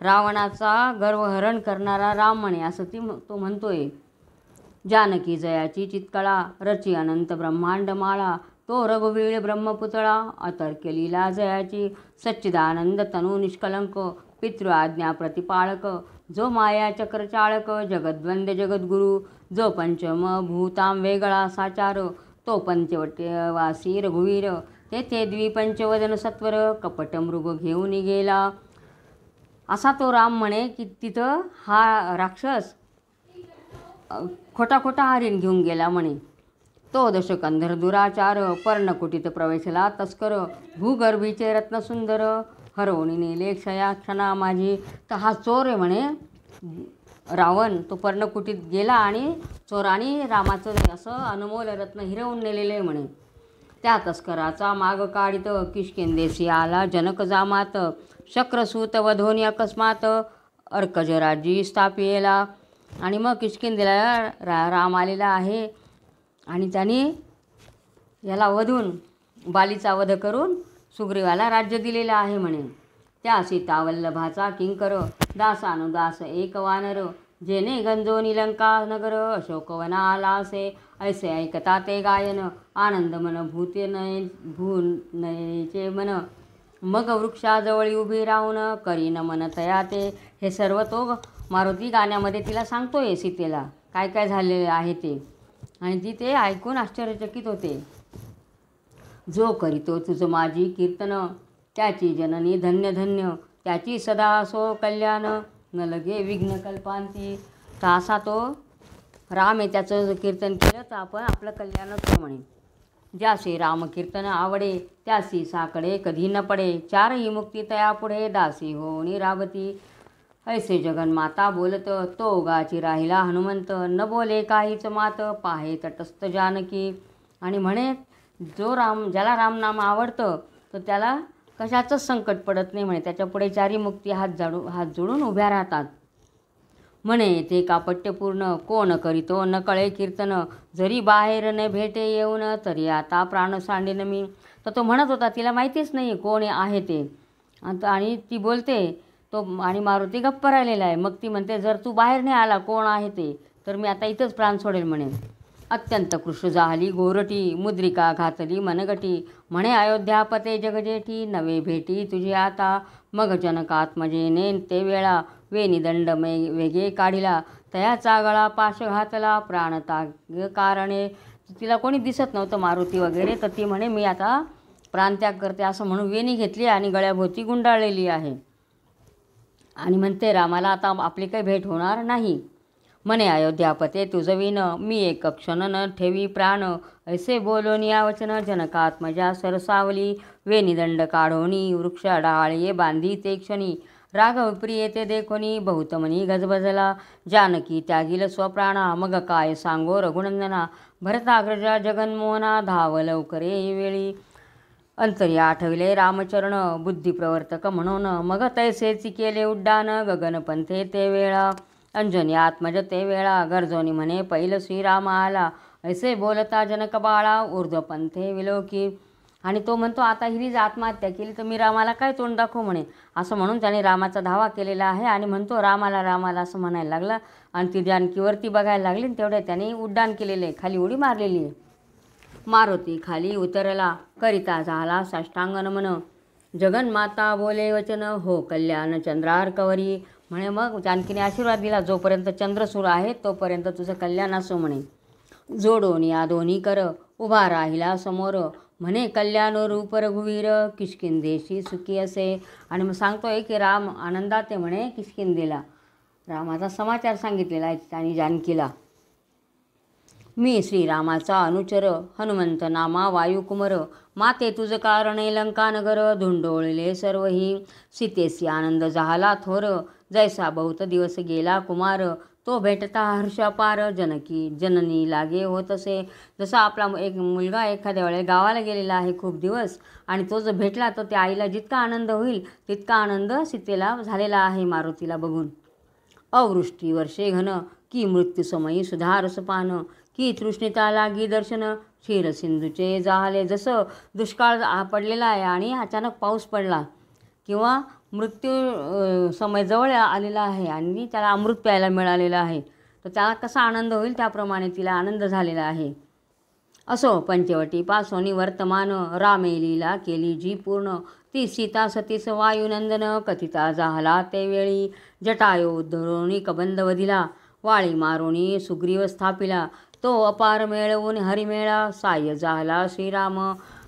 रावणाचा गर्वहरण करणारा राम म्हणे, असं तो म्हणतोय. जानकी जयाची चितकळा, रची अनंत ब्रह्मांड माळा, तो रघुवीर ब्रह्मपुतळा, अतर्क्य लीला जयाची, सच्चिदानंद तनू निष्कलंक, पितृ आज्ञा प्रतिपाळक, जो माया चक्रचाळक, जगद्वंद्य जगद्गुरु, जो पंचम भूताम वेगळा साचार, तो पंचवटवासी रघुवीर, तेथे द्विपंचवदन सत्वर, कपट मृग घेऊन गेला. असा तो राम म्हणे की तिथं हा राक्षस खोटा हरिण घेऊन गेला म्हणे. तो दशकंधर दुराचार, पर्णकुटीत प्रवेशला तस्कर, भूगर्भीचे रत्नसुंदर, हरवणी नेले क्षणा माझी. तर हा चोर आहे म्हणे रावण, तो पर्णकुटीत गेला आणि चोराने रामाचं असं अनमोल रत्न हिरवून नेलेलं आहे म्हणे. त्या तस्कराचा माग काढित, किष्किंधेसी आला जनक जामात, शक्रसूत वधोनी अकस्मात, अर्कजराजी स्थापियेला, आणि मग किष्किंधेला राम आलेला आहे आणि त्याने याला वधून बालीचा वध करून सुग्रीवाला राज्य दिलेलं आहे म्हणे. त्या सीतावल्लभाचा किंकर दासानुदास एक वानर जेने गंजोनी लंका नगर अशोकवना आला असे ऐसे ऐकता ते गायन आनंद मन भूनयेचे मन मग वृक्षाजवळी उभी राहून करीन मन तया ते. हे सर्व तो मारुती गाण्यामध्ये तिला सांगतोय सीतेला काय काय झालेलं आहे ते, आणि ती ते ऐकून आश्चर्यचकित होते. जो करीतो तुझ माझी कीर्तन त्याची जननी धन्य धन्य त्याची सदा सो कल्याण न लगे विघ्न कल्पांती. तर असा तो राम आहे, त्याचं कीर्तन केलं तर आपण आपलं कल्याणच हो म्हणे. ज्याशी रामकीर्तन आवडे त्यासी साकडे कधी न पडे चारही मुक्ती तया पुढे दासी होणी राबती. ऐसे जगन्माता बोलत तो उगाची राहिला हनुमंत न बोले काहीच मात पाहे तटस्थ जानकी. आणि म्हणे ज्याला रामनाम आवडतं तर त्याला कशाचंच संकट पडत नाही म्हणे. त्याच्यापुढे चारी मुक्ती हात जोडून उभ्या राहतात म्हणे. ते कापट्यपूर्ण कोण करीतो न कळे कीर्तन जरी बाहेर न भेटे येऊन तरी आता प्राण सांडेन मी. तर तो म्हणत होता तिला माहितीच नाही कोण आहे ते, आणि ती बोलते तो, आणि मारुती गप्प राहिलेला आहे. मग ती म्हणते जर तू बाहेर नाही आला कोण आहे ते तर मी आता इथंच प्राण सोडेल म्हणे. अत्यंत कृष्ण जाहली गोरटी मुद्रिका घातली मनगटी म्हणे अयोध्यापते जगजेठी नवे भेटी तुझी आता. मग जनकात्मजेने ते वेळा वेणी दंड वेगे काढिला तयाचा गळा पाश घातला प्राणत्याग कारणे. तिला कोणी दिसत नव्हतं मारुती वगैरे, तर ती म्हणे मी आता प्राणत्याग करते असं म्हणून वेणी घेतली आणि गळ्याभोवती गुंडाळलेली आहे. आणि म्हणते रामाला आता आपली काही भेट होणार नाही म्हणे. अयोध्यापते तुझं विन मी एक क्षण न ठेवी प्राण ऐसे बोलोन या वचन जनकात्मजा सरसावली वेणीदंड काढोनी वृक्ष डाळये बांधी ते क्षणी राघव प्रिये ते देखोनी बहुतमनी गजबजला जानकी त्यागील स्वप्राणा. मग काय सांगो रघुनंदना भरताग्रजा जगन्मोहना धाव लवकरे वेळी अंतरी आठविले रामचरण बुद्धिप्रवर्तक म्हणून. मग तैसेची केले उड्डाण गगनपंथे ते वेळा अंजनी आत्मज ते वेळा गर्जोनी म्हणे पैल श्रीराम आला ऐसे बोलता जनक बाळा ऊर्ध्वपंथे विलोकी. आणि तो म्हणतो आता हिरीच आत्महत्या केली तर मी रामाला काय तोंड दाखवू म्हणे. असं म्हणून त्याने रामाचा धावा केलेला आहे आणि म्हणतो रामाला रामाला असं म्हणायला लागला. आणि ती जानकीवरती बघायला लागली, तेवढ्या त्याने उड्डाण केलेलं आहे, खाली उडी मारलेली आहे. मारुती खाली उतरला करिता झाला साष्टांग नमन जगन्माता बोले वचन हो कल्याण चंद्रार्कवरी म्हणे. मग जानकीने आशीर्वाद दिला जोपर्यंत चंद्रसूर आहे तोपर्यंत तुझं कल्याण असो म्हणे. जोडून या दोन्ही कर उभा राहिला समोर म्हणे कल्याण रूप रघुवीर किष्किंधेशी सुखी असे. आणि मग सांगतोय की राम आनंदात आहे म्हणे किष्किंधेला. रामाचा समाचार सांगितलेला आहे त्याने जानकीला. मी श्रीरामाचा अनुचर हनुमंत नामा वायुकुमर माते तुझ कारणे लंकानगर धुंडोळले सर्वही सीतेसी आनंद झाला थोर जैसा बहुत दिवस गेला कुमार तो भेटता हर्षापार जनकी जननी लागे होत असे. जसा आपला एक मुलगा एखाद्या वेळेला गावाला गेलेला आहे खूप दिवस आणि तो जर भेटला तर त्या आईला जितका आनंद होईल तितका आनंद सीतेला झालेला आहे मारुतीला बघून. अवृष्टी वर्षे घन की मृत्यूसमयी सुधारसपान की तृष्णिता लागी दर्शन क्षीरसिंधूचे जाहले. जसं दुष्काळ पडलेला आहे आणि अचानक पाऊस पडला किंवा मृत्यू समय जवळ आलेला आहे आणि त्याला अमृत प्यायला मिळालेलं आहे तर त्याला कसा आनंद होईल त्याप्रमाणे तिला आनंद झालेला आहे. असो पंचवटीपासोनी वर्तमान रामे लीला केली जी पूर्ण ती सीता सतीस वायुनंदन कथिता झाला ते वेळी जटायो धरोणी कबंध वधिला वाळी मारुणी सुग्रीव स्थापिला तो अपार मेळवून हरिमेळा साय झाला श्रीराम.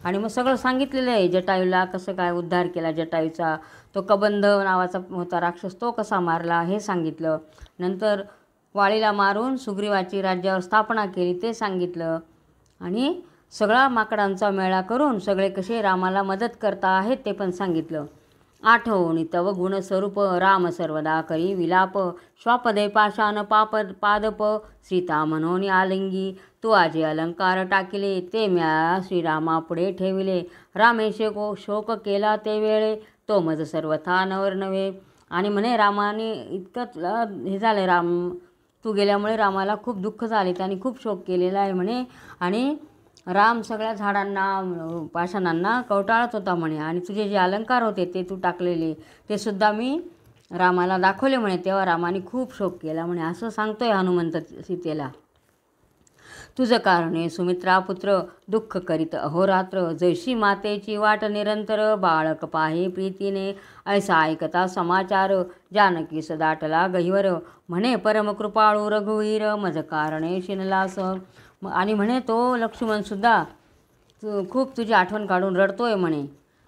आणि मग सगळं सांगितलेलं आहे जटायूला कसं काय उद्धार केला जटायूचा. तो कबंध नावाचा होता राक्षस तो कसा मारला हे सांगितलं. नंतर वाळीला मारून सुग्रीवाची राज्यावर स्थापना केली ते सांगितलं. आणि सगळा माकडांचा मेळा करून सगळे कसे रामाला मदत करता आहेत ते पण सांगितलं. आठवणी तव गुणस्वरूप राम सर्वदा करी विलाप श्वापदे पाशान पादप सीता मनोनी आलिंगी तू आजे अलंकार टाकिले ते म्या श्रीरामा पुढे ठेविले रामेशे शोक केला ते वेळे तो मज सर्वथा नवर नव्हे. आणि म्हणे रामाने इतकं हे झालं तू गेल्यामुळे रामाला खूप दुःख झाले, त्यांनी खूप शोक केलेला आहे म्हणे. आणि राम सगळ्या झाडांना पाषाणांना कवटाळत होता म्हणे. आणि तुझे जे अलंकार होते ते तू टाकलेले ते सुद्धा मी रामाला दाखवले म्हणे. तेव्हा रामाने खूप शोक केला म्हणे. असं सांगतोय हनुमंत सीतेला. तुझं कारणे सुमित्रा पुत्र दुःख करीत अहोरात्र, जैशी मातेची वाट निरंतर, बाळक पाहे प्रीतीने ऐसा ऐकता समाचार, जानकी सदाटला गहिवर, म्हणे परमकृपाळू रघुवीर, मज कारणे शिनलास. आणि म्हणे तो लक्ष्मणसुद्धा खूप तुझी आठवण काढून रडतोय म्हणे.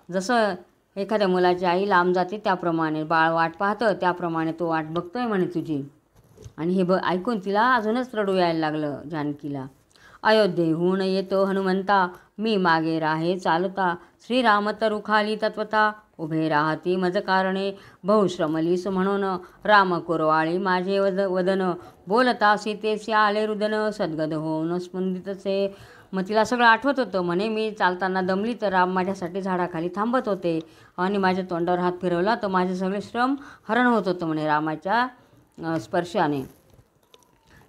जसं एखाद्या मुलाची आई लांब जाते त्याप्रमाणे, बाळ वाट पाहतं त्याप्रमाणे तो वाट बघतोय म्हणे तुझी. आणि हे ऐकून तिला अजूनच रडू यायला लागलं जानकीला. अयोध्येहून येतो हनुमंता, मी मागे राहे चालता, श्रीराम तरुखाली तत्वता, उभे राहती मज कारणे, बहुश्रमलीस म्हणून, राम कुरवाळी माझे वदन, बोलता सीतेचे आले रुदन, सद्गद होऊन स्पंदितचे. मग तिला सगळं आठवत होतं म्हणे. मी चालताना दमली तर राम माझ्यासाठी झाडाखाली थांबत होते आणि माझ्या तोंडावर हात फिरवला तर माझे सगळे श्रम हरण होत होतं म्हणे रामाच्या स्पर्शाने.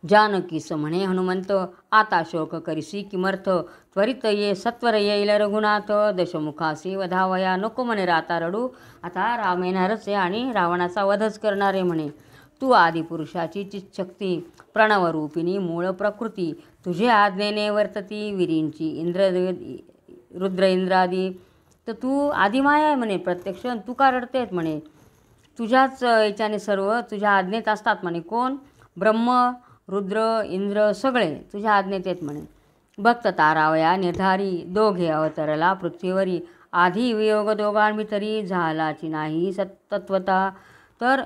जानकीस म्हणे हनुमंत, आता शोक करीसी किमर्थ, त्वरित ये सत्वर येईल रघुनाथ, दशमुखासी वधावया. नको म्हणे आता रडू, आता राम येणारच आहे आणि रावणाचा वधच करणार आहे म्हणे. तू आदिपुरुषाची चितशक्ती, प्रणवरूपिणी मूळ प्रकृती, तुझे आज्ञेने वर्तती विरींची रुद्र इंद्रादी. तर तू आदिमाया आहे म्हणे प्रत्यक्ष. तू का रडतेत म्हणे. तुझ्याच याच्याने सर्व तुझ्या आज्ञेत असतात म्हणे. कोण? ब्रह्म, रुद्र, इंद्र सगळे तुझ्या आज्ञेत आहेत म्हणे. भक्त तारावया निर्धारी, दोघे अवतरला पृथ्वीवरी, आधी वियोग दोघांभितरी, झालाची नाही सत्तत्वता. तर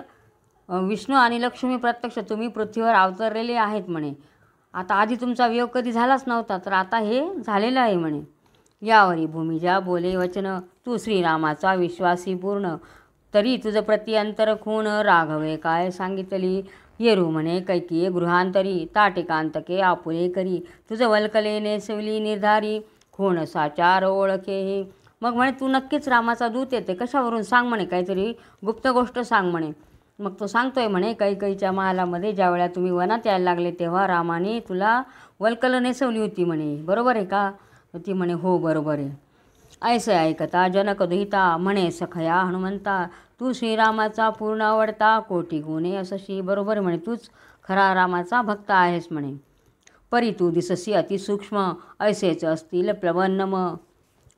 विष्णू आणि लक्ष्मी प्रत्यक्ष तुम्ही पृथ्वीवर अवतरलेले आहेत म्हणे. आता आधी तुमचा वियोग कधी झालाच नव्हता, तर आता हे झालेलं आहे म्हणे. यावरी भूमिजा बोले वचन, तू श्रीरामाचा विश्वासी पूर्ण, तरी तुझं प्रत्यंतर खूण, राघवे काय सांगितली, येरू म्हणे कैकीये गृहांतरी, ताटिकांतके आपुले करी, तुझं वल्कले नेसवली निर्धारी, खूण साचार ओळखे हे. मग म्हणे तू नक्कीच रामाचा दूत येते, कशावरून सांग म्हणे, काहीतरी गुप्त गोष्ट सांग म्हणे. मग तो सांगतोय म्हणे, कैकईच्या महालामध्ये ज्यावेळेला तुम्ही वनात यायला लागले तेव्हा रामाने तुला वल्कल नेसवली होती म्हणे. बरोबर आहे का? ती म्हणे हो बरोबर आहे. ऐसे ऐकता जनक दुहिता, म्हणे सखया हनुमंता, तू श्रीरामाचा पूर्ण आवडता, कोटी गुणे असशी. बरोबर म्हणे, तूच खरा रामाचा भक्त आहेस म्हणे. परी तू दिससी अतिसूक्ष्म, ऐसेच असतील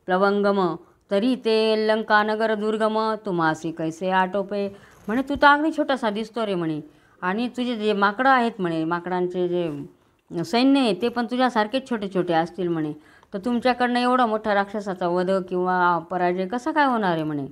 प्लवंगम, तरी ते लंकानगर दुर्गम, तुम्हासी कैसे आटोपे. म्हणे तू तर अगदी छोटासा दिसतो रे म्हणे. आणि तुझे जे माकडं आहेत म्हणे, माकडांचे जे सैन्य आहे ते पण तुझ्यासारखेच छोटे छोटे असतील म्हणे. तर तुमच्याकडनं एवढा मोठा राक्षसाचा वध किंवा पराजय कसा काय होणार आहे म्हणे.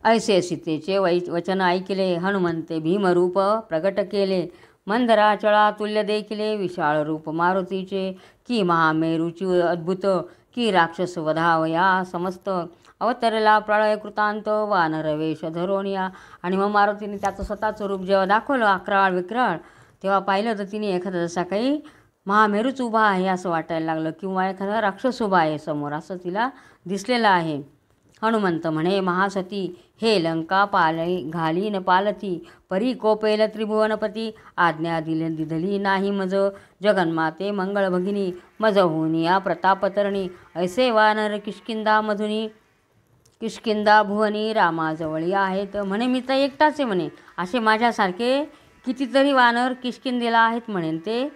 ऐसे सीतेचे वचन ऐकिले, हनुमंते भीमरूप प्रगट केले, मंदराचळा तुल्य देखिले, विशाळ रूप मारुतीचे, की महामेरूची अद्भुत, की राक्षस वधावया समस्त, अवतरला प्रळय कृतांत, वानरवेश धरोनिया. आणि मग मारुतीने त्याचं स्वतःचं रूप जेव्हा दाखवलं अक्राळ विक्राळ, तेव्हा पाहिलं तर तिने एखादा जसा काही महामेरूच उभा आहे असं वाटायला लागलं, किंवा एखादा राक्षस उभा आहे समोर असं तिला दिसलेलं आहे. हनुमंत म्हणे महासती, हे लंका घाली न पालती, परी कोपेल त्रिभुवनपती, आज्ञा दिधली नाही मज, जगन्माते मंगळ भगिनी, मज होनिया प्रतापतरणी, ऐसे वानर किष्किंदा मधुनी, किष्किंदा भुवनी रामाजवळी आहेत. म्हणे मी तर एकटाच आहे म्हणे, असे माझ्यासारखे कितीतरी वानर किष्किंदेला आहेत म्हणे, ते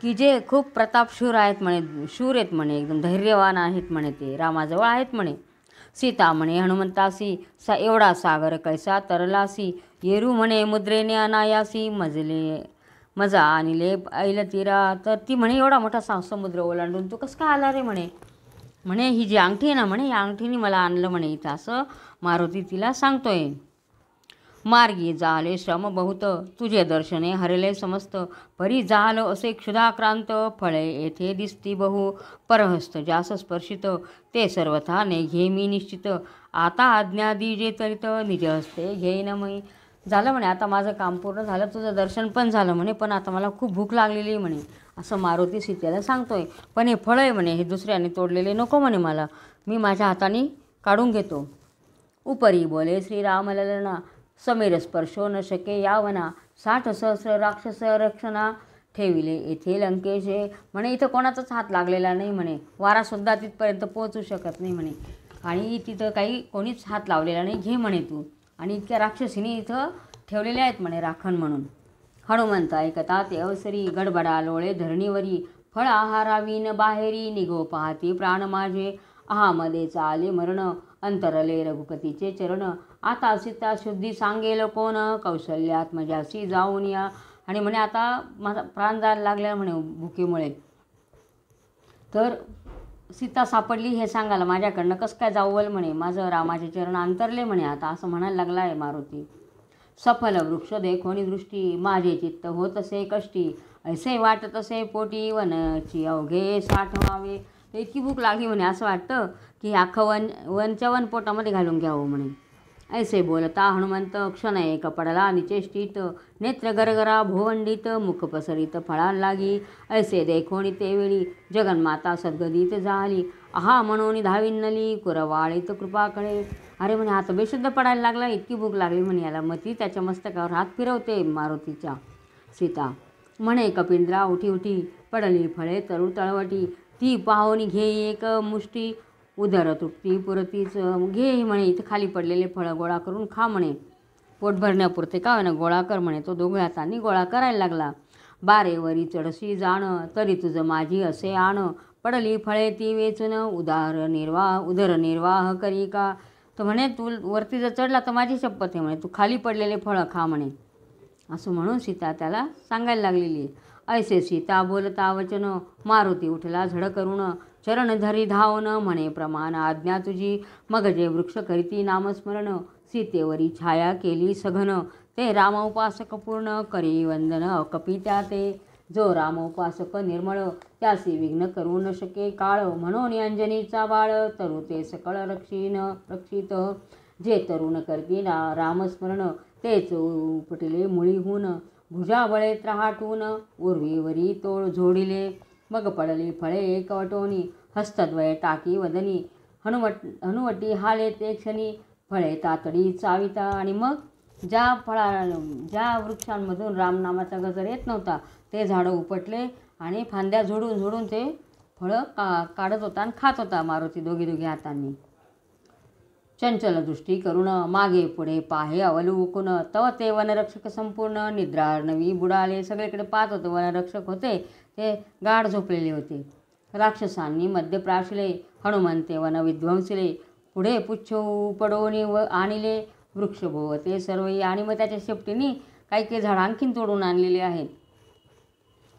की जे खूप प्रतापशूर आहेत म्हणे, शूर आहेत म्हणे, एकदम धैर्यवान आहेत म्हणे, ते रामाजवळ आहेत म्हणे. सीता म्हणे हनुमंतासी, एवढा सागर कैसा तरलासी, येरू म्हणे मुद्रेने अनायासी, मजा आणले ऐल तीरा. तर ती म्हणे एवढा मोठा समुद्र ओलांडून तू कसं काय आला रे म्हणे. म्हणे ही जी अंगठी आहे ना म्हणे, या अंगठीने मला आणलं म्हणे इथं, असं मारुती तिला सांगतोय. मार्गी जाले श्रम बहुत, तुझे दर्शने हरले समस्त, परी जाल असे क्षुधाक्रांत, फळे येथे दिसती बहु, परहस्त जास स्पर्शित, ते सर्वथा ने घे मी निश्चित, आता आज्ञा दीजे तरित, निज हस्ते घेईन मी. झालं म्हणे, आता माझं काम पूर्ण झालं, तुझं दर्शन पण झालं म्हणे, पण आता मला खूप भूक लागलेली म्हणे, असं मारुती सीतेला सांगतोय. पण हे फळ आहे म्हणे, हे दुसऱ्याने तोडलेले नको म्हणे मला, मी माझ्या हाताने काढून घेतो. उपरी बोले श्रीराम ललना, समीर स्पर्शो न शके यावना, 60 सहस्र राक्षस रक्षणा ठेविले येथे लंकेशे. म्हणे इथं कोणाचाच हात लागलेला नाही म्हणे, वारासुद्धा तिथपर्यंत पोहोचू शकत नाही म्हणे, आणि तिथं काही कोणीच हात लावलेला नाही, घे म्हणे तू. आणि इतक्या राक्षसीने इथं ठेवलेल्या आहेत म्हणे राखण म्हणून. हनुमंत ऐकता ते अवसरी गडबडा लोळे धरणीवरी. फळ आहारावीन बाहेरी निघो पाहती प्राण माझे. आहामध्ये चाले मरण अंतरले रघुपतीचे चरण. आता सीता शुद्धी सांगेल कोण कौशल्यात्मजासी जाऊन या. आणि म्हणे आता माझा प्राण जायला लागला म्हणे भुकेमुळे, तर सीता सापडली हे सांगायला माझ्याकडनं कसं काय जाऊवल म्हणे, माझं रामाचे चरण अंतरले म्हणे आता, असं म्हणायला लागला आहे मारुती. सफल वृक्ष देखोनी दृष्टी माझे चित्त होत असे कष्टी. ऐसे वाटत असे पोटी वनची अवघे साठवावे. तर इतकी भूक लागली म्हणे, असं वाटतं की अख्खं वनच्या वन पोटामध्ये घालून घ्यावं म्हणे. ऐसे बोलता हनुमंत क्षण एक पडला निचेष्टित. नेत्र गरगरा भोवंडित मुख पसरित फळां लागी. ऐसे देखोनी तेवेळी जगन्माता सद्गदित झाली. आहा म्हणून धाविन्नली कुरवाळीत कृपाकडे. अरे म्हणे आता बेशुद्ध पडायला लागला, इतकी भूक लागली म्हणे याला. मग ती त्याच्या मस्तकावर हात फिरवते मारुतीच्या सीता. म्हणे कपिंद्रा उठी उठी पडली फळे तरू तळवटी. ती पाहुनी घे एक मुष्टी उदर तृप्ती पुरतीच. घे म्हणे इथे खाली पडलेले फळं गोळा करून खा म्हणे, पोट भरण्यापुरते का होईना गोळा कर म्हणे. तो दोघे हातांनी गोळा करायला लागला. बारेवरी चढशी जाण तरी तुझं माझी असे आण. पडली फळे ती वेचून उदरनिर्वाह करी का. तर म्हणे तू वरती जर चढला तर माझी शपथ आहे म्हणे, तू खाली पडलेले फळं खा म्हणे, असं म्हणून सीता त्याला सांगायला लागलेली. ऐसे सीता बोलता वचन मारुती उठला झड करून. चरण धरी धावन म्हणे प्रमाण आज्ञा तुझी. मग जे वृक्ष करीती नामस्मरण सीतेवरी छाया केली सघन. ते रामोपासक पूर्ण करी वंदन कपित्या ते. जो रामोपासक निर्मळ त्यासी विघ्न करू न शके काळ. म्हणून अंजनीचा बाळ तरू ते सकळ रक्षित. जे तरुण करती रामस्मरण तेच उपटिले मुळीहून. भुजाबळे त्राटून उर्वीवरी तोळ झोडिले. मग पडली फळे एकवटोनी हस्तद्वय टाकी वदनी. हनुवटी हाले ते क्षणी फळे तातडी चाविता. आणि मग ज्या वृक्षांमधून रामनामाचा गजर येत नव्हता ते झाडं उपटले आणि फांद्या झोडून झोडून ते फळं काढत होता आणि खात होता मारुती दोघी हातांनी. चंचल दृष्टी करून मागे पुढे पाहे अवलोकून. तव ते वनरक्षक संपूर्ण निद्रार्णवी बुडाले. सगळीकडे पाहत होते, वनरक्षक होते ते गाढ झोपलेले होते. राक्षसांनी मध्य प्राशले हनुमंते वन विध्वंसले. पुढे पुच्छ उपडोनी आणले वृक्ष भोवते सर्वही. आणि मग त्याच्या शेपटीने काही झाडं आणखीन तोडून आणलेले आहेत.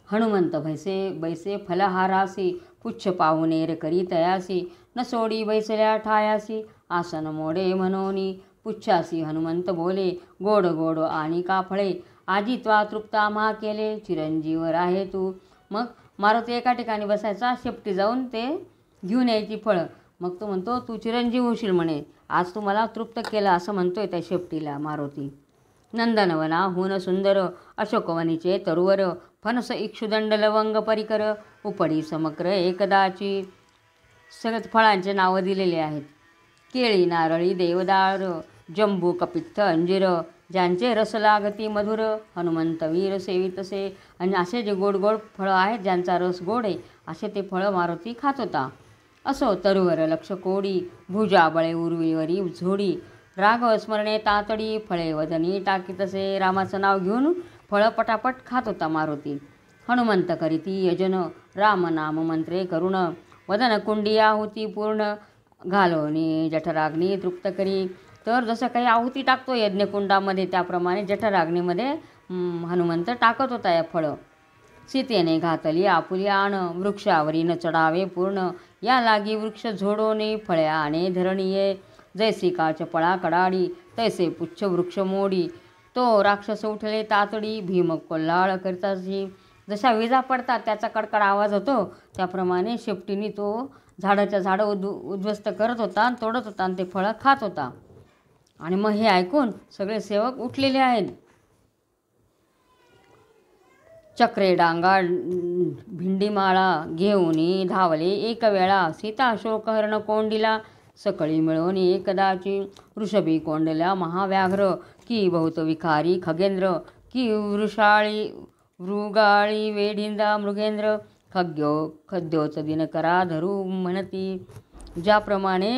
हनुमंत बैसे फलहारासी पुच्छ पाहुणेर करी तयासी. न सोडी बैसल्या ठायासी आसन मोडे मनोनी. पुच्छासी हनुमंत बोले गोड गोड आणि का फळे. आजी त्वा तृप्त आम्हा केले चिरंजीव राहे तू. मग मारुती एका ठिकाणी बसायचा, शेपटी जाऊन ते घेऊन यायची फळं. मग तो म्हणतो तू चिरंजीव होशील म्हणे, आज तू मला तृप्त केलं, असं म्हणतोय त्या शेपटीला मारुती. नंदनवना हुन सुंदर अशोकवनीचे तरुवर. फणस इक्षुदंड लवंग परिकर उपडी समक्र एकदाची. सगळ्यात फळांचे नावं दिलेले आहेत. केळी नारळी देवदार जंबू कपित्थ अंजीर. ज्यांचे रस लागती मधुर हनुमंत वीर सेवितसे. आणि असे जे गोड गोड फळं आहेत ज्यांचा रस गोड आहे असे ते फळं मारुती खात होता. असो तरुवर लक्ष कोडी भुजाबळे उर्वीवरी झोडी. राघव स्मरणे तातडी फळे वदनी टाकीतसे. रामाचं नाव घेऊन फळं पटापट खात होता मारुती. हनुमंत करीती यजन राम नाम मंत्रे करुण. वदन कुंडी आहुती पूर्ण घालोनी जठराग्नी तृप्त करी. तर जसं काही आहुती टाकतो यज्ञकुंडामध्ये त्याप्रमाणे जठराग्नीमध्ये हनुमंत टाकत होता या फळं. सीतेने घातली आपुली आण वृक्षावरी न चढावे पूर्ण. या लागी वृक्ष झोडोनी फळ्या आणि धरणीये. जैसी काच पळा कडाडी तैसे पुच्छ वृक्ष मोडी. तो राक्षस उठले तातडी भीम कोल्हाळ करताची. जशा विजा पडतात त्याचा कडकड आवाज होतो त्याप्रमाणे शेपटीने तो झाडाच्या झाडं उद्ध्वस्त करत होता, तोडत होता आणि ते फळं खात होता. आणि मग हे ऐकून सगळे सेवक उठलेले आहेत. चक्रे डांगा भिंडीमाळा घेऊनी धावले एक वेळा. सीता शोकहरण कोंडीला सकळी मिळवून एकदाची. वृषभी कोंडल्या महाव्याघ्र की बहुत विखारी खगेंद्र. की वृगाळी वेढिंदा मृगेंद्र खद्योच दिनकरा धरू म्हणती. ज्याप्रमाणे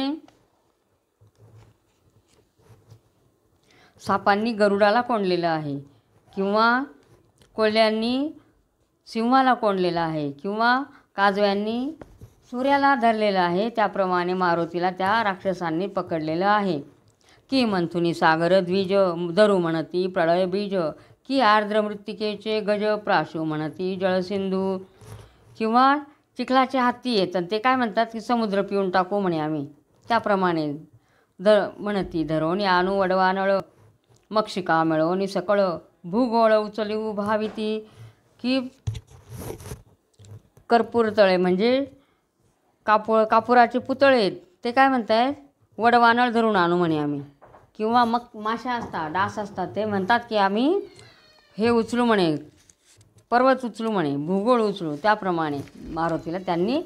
सापांनी गरुडाला कोंडलेलं आहे, किंवा कोल्ह्यांनी सिंहाला कोंडलेलं आहे, किंवा काजव्यांनी सूर्याला धरलेलं आहे, त्याप्रमाणे मारुतीला त्या राक्षसांनी पकडलेलं आहे. की मंथुनी सागर द्विज धरू म्हणती प्रळय बीज, की आर्द्र मृत्तिकेचे गज प्राशू म्हणती जळसिंधू. किंवा चिखलाचे हत्ती येतात, ते काय म्हणतात की समुद्र पिऊन टाकू म्हणे आम्ही. त्याप्रमाणे म्हणती धरोनी आणू वडवा नळ, मक्षिका मिळवणी सकळ भूगोळ उचलू भाविती. की कर्पूर तळे म्हणजे कापुराचे पुतळे, ते काय म्हणतात वडवानळ धरून आणू म्हणे आम्ही. किंवा मग माशा असतात, डास असतात, ते म्हणतात की आम्ही हे उचलू म्हणे, पर्वत उचलू म्हणे, भूगोळ उचलू. त्याप्रमाणे मारुतीला त्यांनी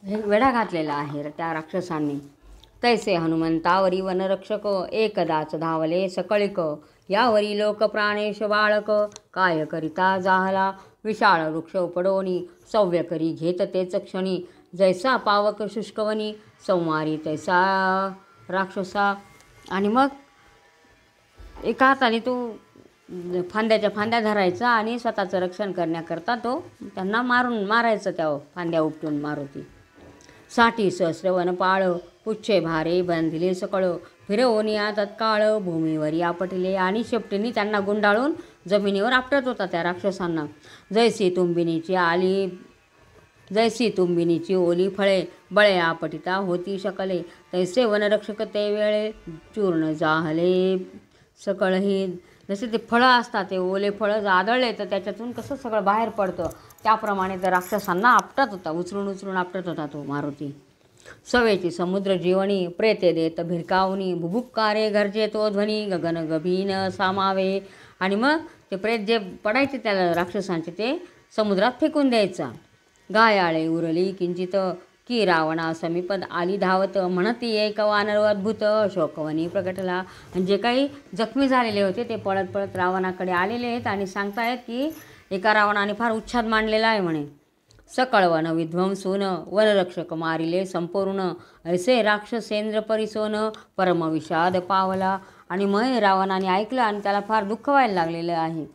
वेढा घातलेला आहे त्या राक्षसांनी. तैसे हनुमंतावरी वनरक्षक, एकदाच धावले सकळिक, यावरी लोक प्राणेश बाळक, काय करिता जाहला विशाळ वृक्ष उपडोनी, सव्य करी घेत तेच क्षणी, जैसा पावक शुष्कवनी, संवारी तैसा राक्षसा. आणि मग एका हाताने तो फांद्याच्या फांद्या धरायचा आणि स्वतःचं रक्षण करण्याकरता तो त्यांना मारायचं त्या फांद्या उपटून मारुती. साठी सहस्र वनपाळ, पुच्छे भारे बांधिले सकळ, फिरवनिया तत्काळ भूमीवरी आपटले. आणि शेपटीने त्यांना गुंडाळून जमिनीवर आपटत होता त्या राक्षसांना. जैसी तुंबिनीची ओली फळे, बळे आपटिता होती शकले, तैसे वनरक्षक ते वेळे चूर्ण जाहले सकळही. जसे ते फळं असतात, ते ओले फळं आदळले तर त्याच्यातून कसं सगळं बाहेर पडतं, त्याप्रमाणे त्या राक्षसांना आपटत होता, उचलून आपटत होता तो मारुती. सवेची समुद्र जीवनी, प्रेते देत भिरकावनी, भुभुक्कारे गरजे तो ध्वनी, गगन गभीन सामावे. आणि मग ते प्रेत जे पडायचे त्या राक्षसांचे ते समुद्रात फेकून द्यायचा. गायाळे उरली किंचित, की रावणा समीपद आली धावत, म्हणती एक वानर अद्भुत शोकवनी प्रकटला. आणि जे काही जखमी झालेले होते ते पळत पळत रावणाकडे आलेले आहेत आणि सांगतायत की एका रावणाने फार उच्छाद मांडलेला आहे म्हणे. सकळ वन विध्वंसून, वनरक्षक मारिले संपूर्ण, ऐसे राक्षसेंद्र परिसोन, परम विषाद पावला. आणि मग रावणाने ऐकलं आणि त्याला फार दुःख व्हायला लागलेलं आहे.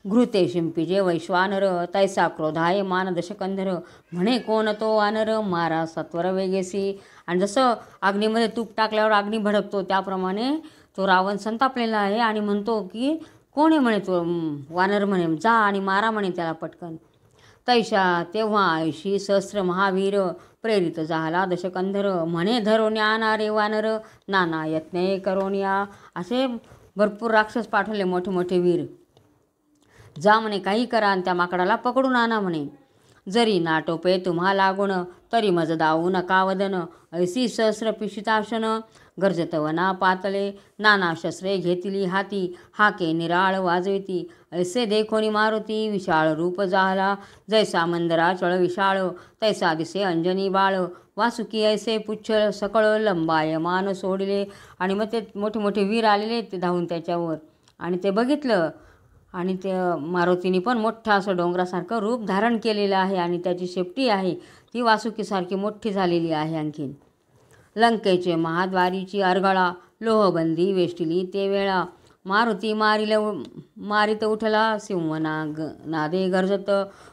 घृते शिंपीजे वैश्वानर, तैसा क्रोधाय मान दशकंधर, म्हणे कोण तो वानर मारा सत्वर वेगेसी. आणि जसं अग्नीमध्ये तूप टाकल्यावर अग्नी भडकतो त्याप्रमाणे तो रावण संतापलेला आहे आणि म्हणतो की कोण आहे म्हणे तो वानर, म्हणे जा आणि मारा म्हणे त्याला पटकन. तैशा तेव्हा ऐशी सहस्र महावीर, प्रेरित झाला दशकंधर, म्हणे धरोन्या आणणारे वानर, नाना यत्ने करोन्या. असे भरपूर राक्षस पाठवले मोठे मोठे वीर. जा म्हणे काही करा आणि त्या माकडाला पकडून आणा म्हणे. जरी नाटोपे तुम्हा लागून, तरी मज दावू नका वदन, ऐसी सहस्र पिशिताशन, गर्जत वना पातले, नाना शस्त्रे घेतली हाती, हाके निराळ वाजविती, ऐसे देखोनी मारुती विशाळ रूप जाहला, जैसा मंदरा चळ विशाळ, तैसा दिसे अंजनी बाळ, वासुकी ऐसे पुच्छ सकळ, लंबायमान सोडिले. आणि मग ते मोठे मोठे वीर आलेले ते धावून त्याच्यावर, आणि ते बघितलं आणि ते मारुतीने पण मोठं असं डोंगरासारखं रूप धारण केलेलं आहे आणि त्याची शेपटी आहे ती वासुकीसारखी मोठी झालेली आहे. आणखीन लंकेचे महाद्वारीची अर्गळा, लोहबंदी वेष्टिली ते वेळा, मारुती मारित उठला नादे गरजत,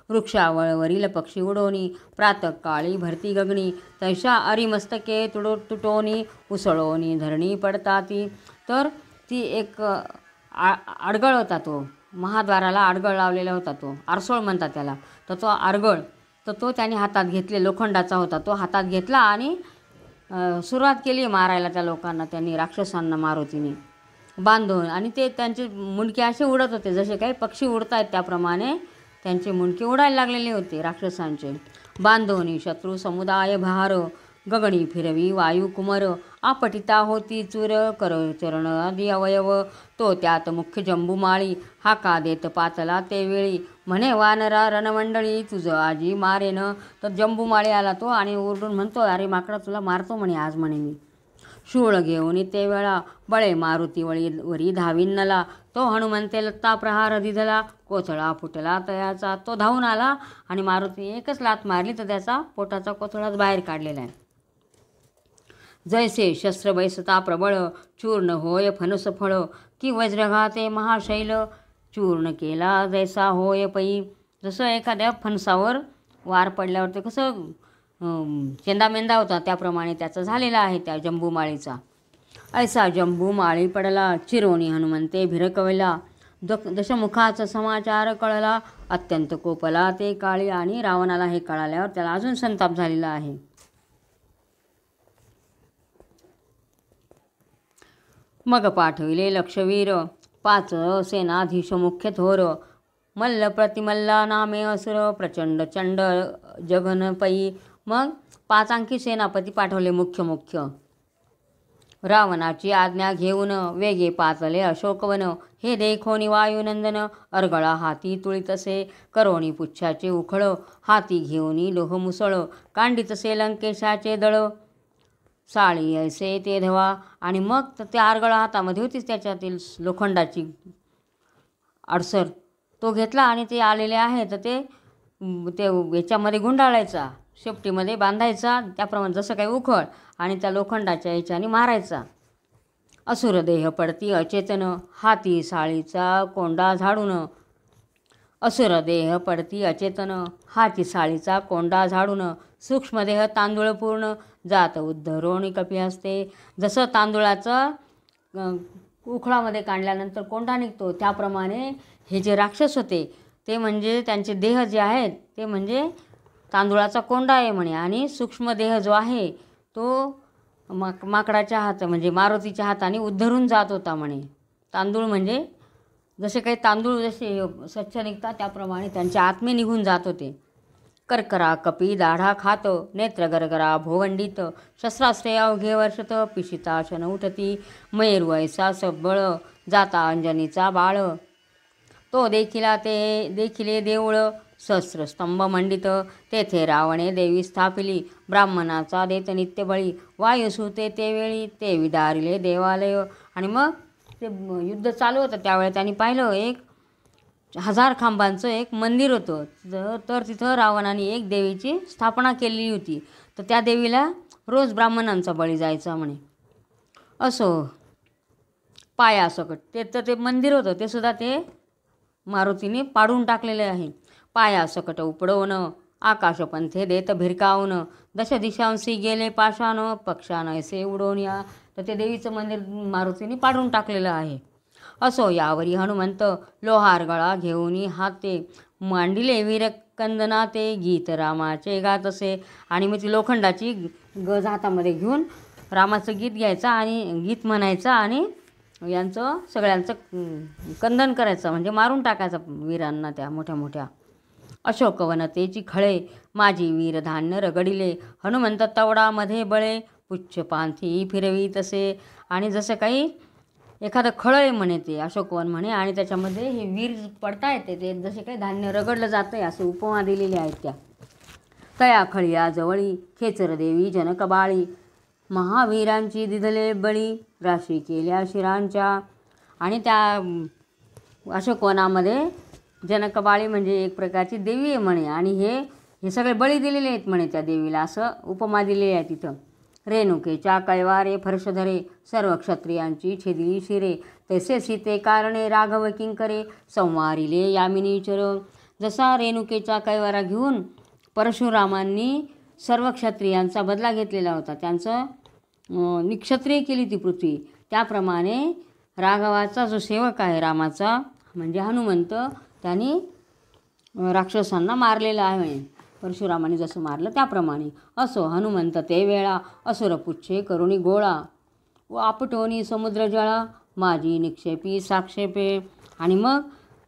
वृक्षावळवरील पक्षी उडोनी, प्रातःकाळी भरती गगनी, तैशा अरिमस्तके तुटोनी, उसळोनी धरणी पडताती. तर ती एक अडगळ होता, तो महाद्वाराला अडगळ लावलेला होता, तो आरसोळ म्हणतात त्याला. तर तो अडगळ तर तो त्याने हातात घेतले, लोखंडाचा होता, तो हातात घेतला आणि सुरुवात केली मारायला त्या लोकांना, त्यांनी राक्षसांना मारुतीने बांधून. आणि ते त्यांचे मुंडके असे उडत होते जसे काही पक्षी उडत आहेत त्याप्रमाणे त्यांचे मुंडके उडायला लागलेले होते राक्षसांचे. बांधोनी शत्रू समुदाय भार, गगणी फिरवी वायू कुमर, आपटिता होती चूर कर चरण आदी अवयव, तो त्यात मुख्य जंबूमाळी, हाका देत पातला ते वेळी, म्हणे वानरा रणमंडळी तुझं आजी मारेन. तर जंबूमाळी आला तो आणि ओरडून म्हणतो अरे माकडा तुला मारतो म्हणे आज म्हणे मी. शूळ घेऊन ते वेळा बळे मारुती वरी धाविन्नला. तो हनुमंते लत्ता प्रहार दिधला, कोथळा फुटला तयाचा. तो धावून आला आणि मारुती एकच लात मारली तर त्याचा पोटाचा कोथळाच बाहेर काढलेला आहे. जैसे शस्त्र बैसता प्रबळ, चूर्ण होय फणस फळ. की वज्रघाते महाशैल, चूर्ण केला जैसा होय पै. जसं एखाद्या फणसावर वार पडल्यावर ते कसं चेंदामेंदा होता, त्याप्रमाणे त्याचं झालेलं आहे त्या जंबूमाळीचा. ऐसा जंबूमाळी पडला, चिरोणी हनुमंते भिरकवला. दशमुखाचा समाचार कळला, अत्यंत कोपला ते काळी. आणि रावणाला हे कळाल्यावर त्याला अजून संताप झालेला आहे. मग पाठविले लक्षवीर, 5 सेनाधीश मुख्य थोर. मल्ल प्रतिमल्ला नामे असुर, प्रचंड चंड जघनपै. मग 5 अंकी सेनापती पाठवले मुख्य. रावणाची आज्ञा घेऊन वेगे पाचले अशोकवन. हे देखोनी वायुनंदन, अर्गळा हाती तुळीतसे. करोणी पुच्छाचे उखळ, हाती घेऊनी लोह मुसळ. कांडितसे लंकेशाचे दळ, साळी ऐसे ते धवा. आणि मग त्या अर्गळा हातामध्ये होतीच त्याच्यातील लोखंडाची अडसर. तो घेतला आणि ते आलेले आहे तर ते याच्यामध्ये गुंडाळायचा, शेपटीमध्ये बांधायचा, त्याप्रमाणे जसं काही उखळ, आणि त्या लोखंडाच्या याच्याने मारायचा. असुर देह पडती अचेतन, हाती साळीचा कोंडा झाडून. असुर देह पडती अचेतन, हाती साळीचा कोंडा झाडून. सूक्ष्मदेह तांदूळ पूर्ण, जात उद्धरोणी कपी असते. जसं तांदूळाचं उखळामध्ये काढल्यानंतर कोंडा निघतो, त्याप्रमाणे हे जे राक्षस होते ते म्हणजे त्यांचे देह जे आहेत ते म्हणजे तांदूळाचा कोंडा आहे म्हणे. आणि सूक्ष्म देह जो आहे तो माकडाच्या हात म्हणजे मारुतीच्या हाताने उद्धरून जात होता म्हणे. तांदूळ म्हणजे जसे काही तांदूळ जसे स्वच्छ निघतात त्याप्रमाणे त्यांचे आत्मे निघून जात होते. करकरा कपी दाढा खात, नेत्र गरगरा भोवंडित. शस्त्रास्त्रे अवघे वर्षत, पिशिता शन उठती. मयूर ऐसा सबळ, जाता अंजनीचा बाळ. तो देखिले देऊळ, सहस्रस्तंभ मंडित. तेथे रावणे देवी स्थापिली, ब्राह्मणाचा देत नित्य बळी. वायुसूते ते वेळी, ते विदारिले देवालय. आणि मग ते युद्ध चालू होतं त्यावेळेस त्यांनी पाहिलं 1000 खांबांचं एक मंदिर होतं. तर तिथं रावणाने एक देवीची स्थापना केलेली होती. तर त्या देवीला रोज ब्राह्मणांचा बळी जायचा म्हणे. असो पायासकट ते मंदिर होतं ते सुद्धा ते मारुतीने पाडून टाकलेले आहे. पायासकट उपडवून, आकाशपंथे देत भिरकावून. दश दिशांशी गेले पाशान, पक्षान ऐसे उडवून या. तर ते देवीचं मंदिर मारुतीने पाडून टाकलेलं आहे. असो यावरी हनुमंत, लोहार गळा घेऊनी हाते. मांडिले वीर कंदना, ते गीत रामाचे गात असे. आणि मग ती लोखंडाची गज हातामध्ये घेऊन रामाचं गीत घ्यायचं आणि गीत म्हणायचं आणि यांचं सगळ्यांचं कंदन करायचं म्हणजे मारून टाकायचं वीरांना त्या मोठ्या. अशोकवनतेची खळे, माझी वीर धान्य रगडिले. हनुमंत तवडामध्ये बळे, पुच्छ पांथी फिरवी तसे. आणि जसं काही एखादं खळं आहे म्हणे ते अशोकवन म्हणे, आणि त्याच्यामध्ये हे वीर पडता येते ते जसे काही धान्य रगडलं जातं आहे असे उपमा दिलेले आहेत त्या. तया खळिया जवळी, खेचर देवी जनकबाळी. महावीरांची दिधले बळी, राशी केल्या शिरांच्या. आणि त्या अशोकवनामध्ये जनकबाळी म्हणजे एक प्रकारची देवी आहे म्हणे, आणि हे सगळे बळी दिलेले आहेत म्हणे त्या देवीला, असं उपमा दिलेली आहे तिथं. रेणुकेच्या कैवारे फर्शधरे, सर्व क्षत्रियांची छेदिली शिरे. तैसे सीते कारणे राघव किंकरे, संवारिले यामिनीचर. जसा रेणुकेचा कैवारा घेऊन परशुरामांनी सर्व क्षत्रियांचा बदला घेतलेला होता, त्यांचं निक्षत्रिय केली ती पृथ्वी, त्याप्रमाणे राघवाचा जो सेवक आहे रामाचा म्हणजे हनुमंत, त्यांनी राक्षसांना मारलेला आहे परशुरामाने जसं मारलं त्याप्रमाणे. असो हनुमंत ते वेळा, असुर पुच्छे करुणी गोळा. व आपटोनी समुद्र जळा, माझी निक्षेपी साक्षेपे. आणि मग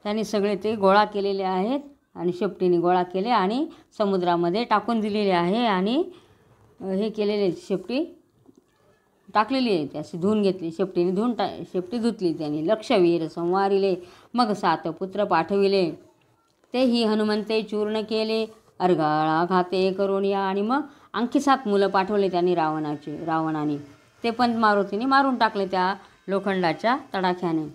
त्यांनी सगळे ते गोळा केलेले आहेत आणि शेपटीने गोळा केले आणि समुद्रामध्ये टाकून दिलेले आहे. आणि हे केलेले शेपटी टाकलेली आहे ती अशी धुवून घेतली, शेपटीने शेपटी धुतली त्यांनी. लक्षवीर संवारिले, मग 7 पुत्र पाठविले. तेही हनुमंते चूर्ण केले, अर्गाळा घाते करून या. आणि मग आणखी 7 मुलं पाठवले त्यांनी रावणाने. ते पण मारुतीने मारून टाकले त्या लोखंडाच्या तडाख्याने.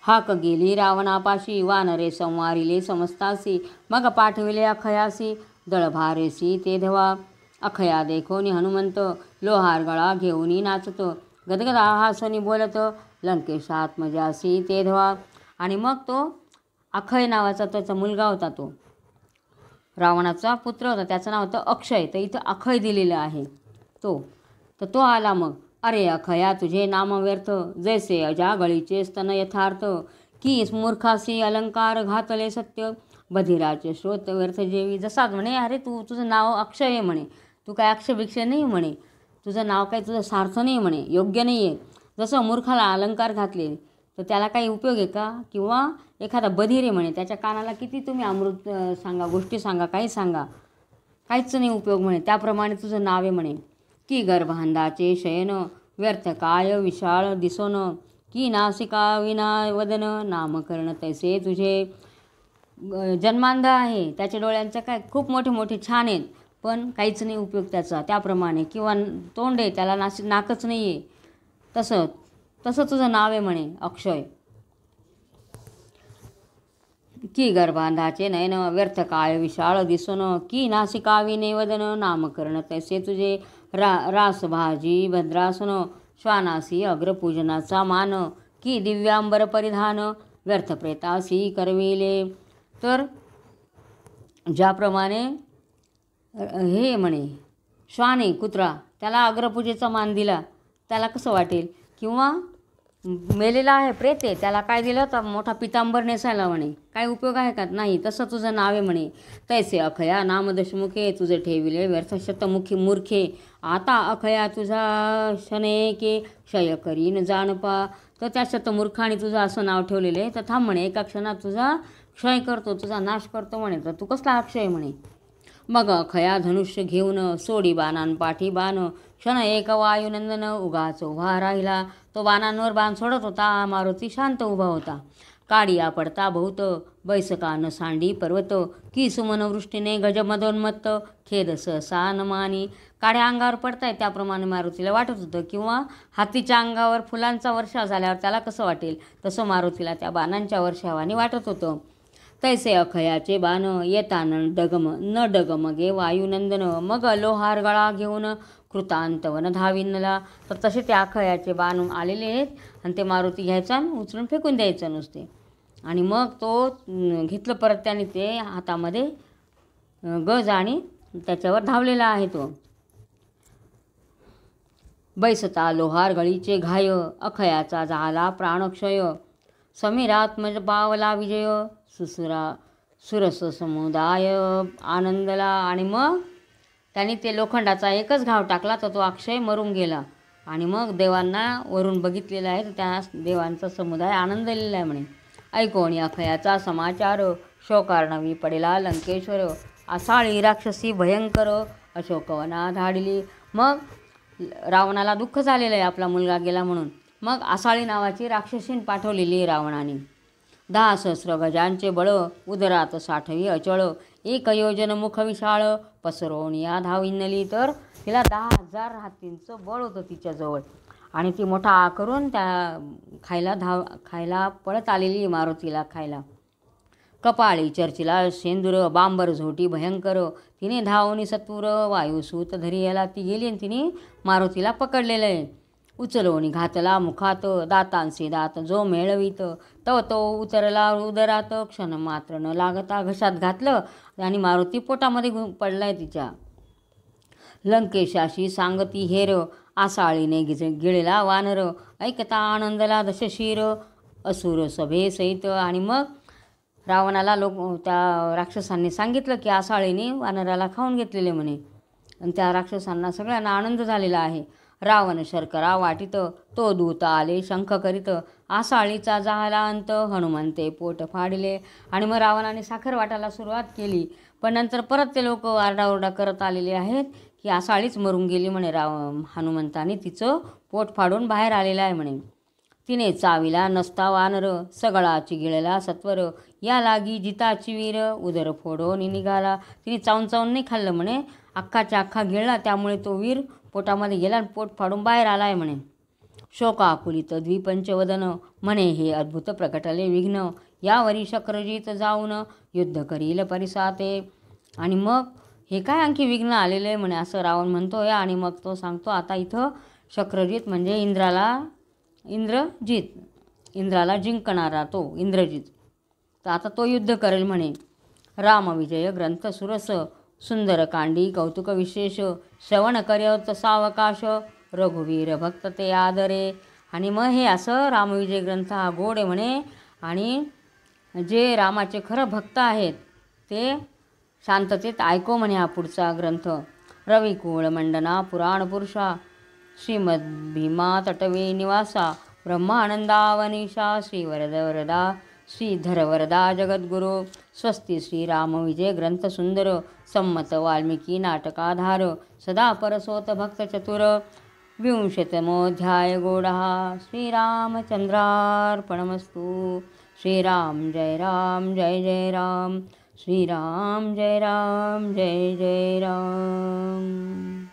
हाक गेली रावणापाशी, वानरे संवारिले समस्तासी, मग पाठविले अखयासी, दळभारेसी ते धवा. अखया देखोनी हनुमंत, लोहार गळा घेऊनी नाचत, गदगदा हासनी बोलत, लंकेशात्मजासी ते धवा. आणि मग तो अक्षय नावाचा त्याचा मुलगा होता, तो रावणाचा पुत्र होता, त्याचं नाव होतं अक्षय. तर इथं अक्षय दिलेलं आहे तर तो आला. मग अरे अखया तुझे नाम व्यर्थ, जैसे अजागळीचे स्तन यथार्थ, की मूर्खासी अलंकार घातले सत्य, बधिराचे श्रोत व्यर्थ जेवी. जसा म्हणे अरे तुझं नाव अक्षय आहे म्हणे, तू काय अक्षभिक्ष नाही म्हणे, तुझं नाव काय तुझं सार्थ नाही म्हणे, योग्य नाही आहे. जसं मूर्खाला अलंकार घातले तर त्याला काही उपयोग आहे का? किंवा एखादा बधीर आहे म्हणे, त्याच्या कानाला किती तुम्ही अमृत सांगा, गोष्टी सांगा, काही सांगा, काहीच नाही उपयोग म्हणे. त्याप्रमाणे तुझं नाव आहे म्हणे. की गर्भांधाचे शयन, व्यर्थ काय विशाळ दिसोन, की नासिका विना वदन, नामकरण तैसे तुझे. जन्मांध आहे, त्याच्या डोळ्यांचं काय खूप मोठे मोठे छान आहेत, पण काहीच नाही उपयोग त्याचा. त्याप्रमाणे किंवा तोंड आहे त्याला नाकच नाही आहे, तसं तुझं नाव आहे म्हणे अक्षय. की गर्भांधाचे नयन, व्यर्थ काय विशाळ दिसोन, की नासिका विने वदन, नामकरण तैसे तुझे. रासभाजी भद्रासन, श्वानासी अग्रपूजनाचा मान, की दिव्यांबर परिधान, व्यर्थ प्रेतासी करविले. तर ज्याप्रमाणे हे म्हणे श्वान आहे कुत्रा, त्याला अग्रपूजेचा मान दिला, त्याला कसं वाटेल? किंवा मेलेला आहे प्रेत आहे, त्याला काय दिलं तर मोठा पितांबर नेसायला म्हणे, काय उपयोग आहे का? नाही. तसं तुझं नाव आहे म्हणे. तैसे अखया नाम दशमुखे, तुझे ठेविले व्यर्थ शतमुखी मूर्खे. आता अखया तुझा शनेके, क्षय करीन जानपा. तर त्या शतमूर्खाने तुझं असं नाव ठेवलेलं आहे, तर थांब म्हणे एका क्षणात तुझा क्षय करतो, तुझा नाश करतो म्हणे. तर तू कसला अक्षय म्हणे. मग अखया धनुष्य घेऊन, सोडी बाणांपाठी बाण, क्षण एक वायुनंदन, उगाच उभा राहिला. तो बाणांवर बाण सोडत होता, मारुती शांत उभा होता. काडिया पडता बहुत, बैसकान सांडी पर्वत, की सुमनवृष्टीने गजमदोन्मत्त, खेद सहसा नमानी. काड्या अंगावर पडताय त्याप्रमाणे मारुतीला वाटत होतं. किंवा हातीच्या अंगावर फुलांचा वर्षाव झाल्यावर त्याला कसं वाटेल, तसं मारुतीला त्या बाणांच्या वर्षावाने वाटत होतं. तैसे अखयाचे बाण, येता न डगमगे वायुनंदन, मग लोहार गळा घेऊन, कृतांतवन धाविनला. तर तसे ते अखयाचे बाण आलेले आहेत, आणि ते मारुती घ्यायचा उचलून फेकून द्यायचं नुसते. आणि मग तो घेतलं परत त्याने, ते हातामध्ये गज, आणि त्याच्यावर धावलेला आहे तो. बैसता लोहार गळीचे घाय, अखयाचा झाला प्राणक्षय, समीरात्मज पावला विजय, सुरस समुदाय आनंदला. आणि मग त्याने ते लोखंडाचा एकच घाव टाकला, तर तो अक्षय मरून गेला. आणि मग देवांना वरून बघितलेलं आहे, तर त्या देवांचा समुदाय आनंदलेला आहे म्हणे. ऐकोणी अखयाचा समाचार, शोकार्णवी पडेला लंकेश्वर, आसाळी राक्षसी भयंकर, अशोकवना धाडिली. मग रावणाला दुःख झालेलं आहे आपला मुलगा गेला म्हणून. मग आसाळी नावाची राक्षसीन पाठवलेली आहे रावणाने. 10 सहस्र गजांचे बळ, उदरात साठवी अचळ, एक योजन मुख विशाळ, पसरवणिया धाविनली. तर तिला 10,000 हातींचं बळ होतं तिच्याजवळ, आणि ती मोठा करून त्या खायला पळत आलेली मारुतीला खायला. कपाळी चर्चिला शेंदूर, बांबर झोटी भयंकर, तिने धावणी सत्वर, वायुसूत धरी याला. ती गेली आणि तिने मारुतीला पकडलेलं आहे. उचलवणी घातला मुखात, दातांशी दात जो मेळवीत, तव तो उतरला उदरात, क्षण मात्र न लागता घशात घातलं, आणि मारुती पोटामध्ये पडलाय तिच्या. लंकेशाशी सांगती हेर, आसाळीने गिळला वानर, ऐकता आनंदला दशशीर, असुर सभे सहित. आणि मग रावणाला त्या राक्षसांनी सांगितलं की आसाळीने वानराला खाऊन घेतलेले म्हणे, आणि त्या राक्षसांना सगळ्यांना आनंद झालेला आहे. रावण शर्करा वाटित, तो दूत आले शंख करीत, आसाळीचा झाला अंत, हनुमंते पोट फाडिले. आणि मग रावणाने साखर वाटायला सुरुवात केली, पण नंतर परत ते लोक आरडाओरडा करत आलेले आहेत की आसाळीच मरून गेली म्हणे. हनुमंताने तिचं पोट फाडून बाहेर आलेलं आहे म्हणे. तिने चाविला नसता वानर, सगळाची गिळला सत्वर, या लागी जिताची वीर, उदर फोडून निघाला. तिने चावून चावून नाही खाल्लं म्हणे, अख्खाच्या अख्खा गिळला, त्यामुळे तो वीर पोटामध्ये गेला आणि पोट फाडून बाहेर आला आहे म्हणे. शोकाकुलित द्विपंचवदन म्हणे, हे अद्भुत प्रकटले विघ्न, यावरी शक्रजित जाऊन युद्ध करील परिसाते. आणि मग हे काय आणखी विघ्न आलेलं आहे म्हणे असं रावण म्हणतोय. आणि मग तो सांगतो आता इथं शक्रजित म्हणजे इंद्राला जिंकणारा तो इंद्रजित. तर आता तो युद्ध करेल म्हणे. रामविजय ग्रंथ सुरस सुंदरकांडी कौतुक विशेष, श्रवण करत सावकाश रघुवीर भक्त ते आदरे. आणि मग हे असं रामविजय ग्रंथ हा गोड आहे म्हणे. आणि जे रामाचे खरं भक्त आहेत ते शांततेत ऐको म्हणे हा पुढचा ग्रंथ. रविकुळ मंडना पुराण पुरुषा, श्रीमद भीमा तटवे निवासा, ब्रह्मानंदावनिशा, श्रीवरद वरदा श्रीधर वरदा जगद्गुरु. स्वस्ती श्रीरामविजय ग्रंथ सुंदर, संमत वाल्मिकी नाटकाधार, सदा परसोत भक्त चतुर. 20तमोऽध्याय गोडः. श्रीरामचंद्रार्पणमस्तु. श्रीराम जय राम जय जय राम. श्रीराम जय राम जय जय राम.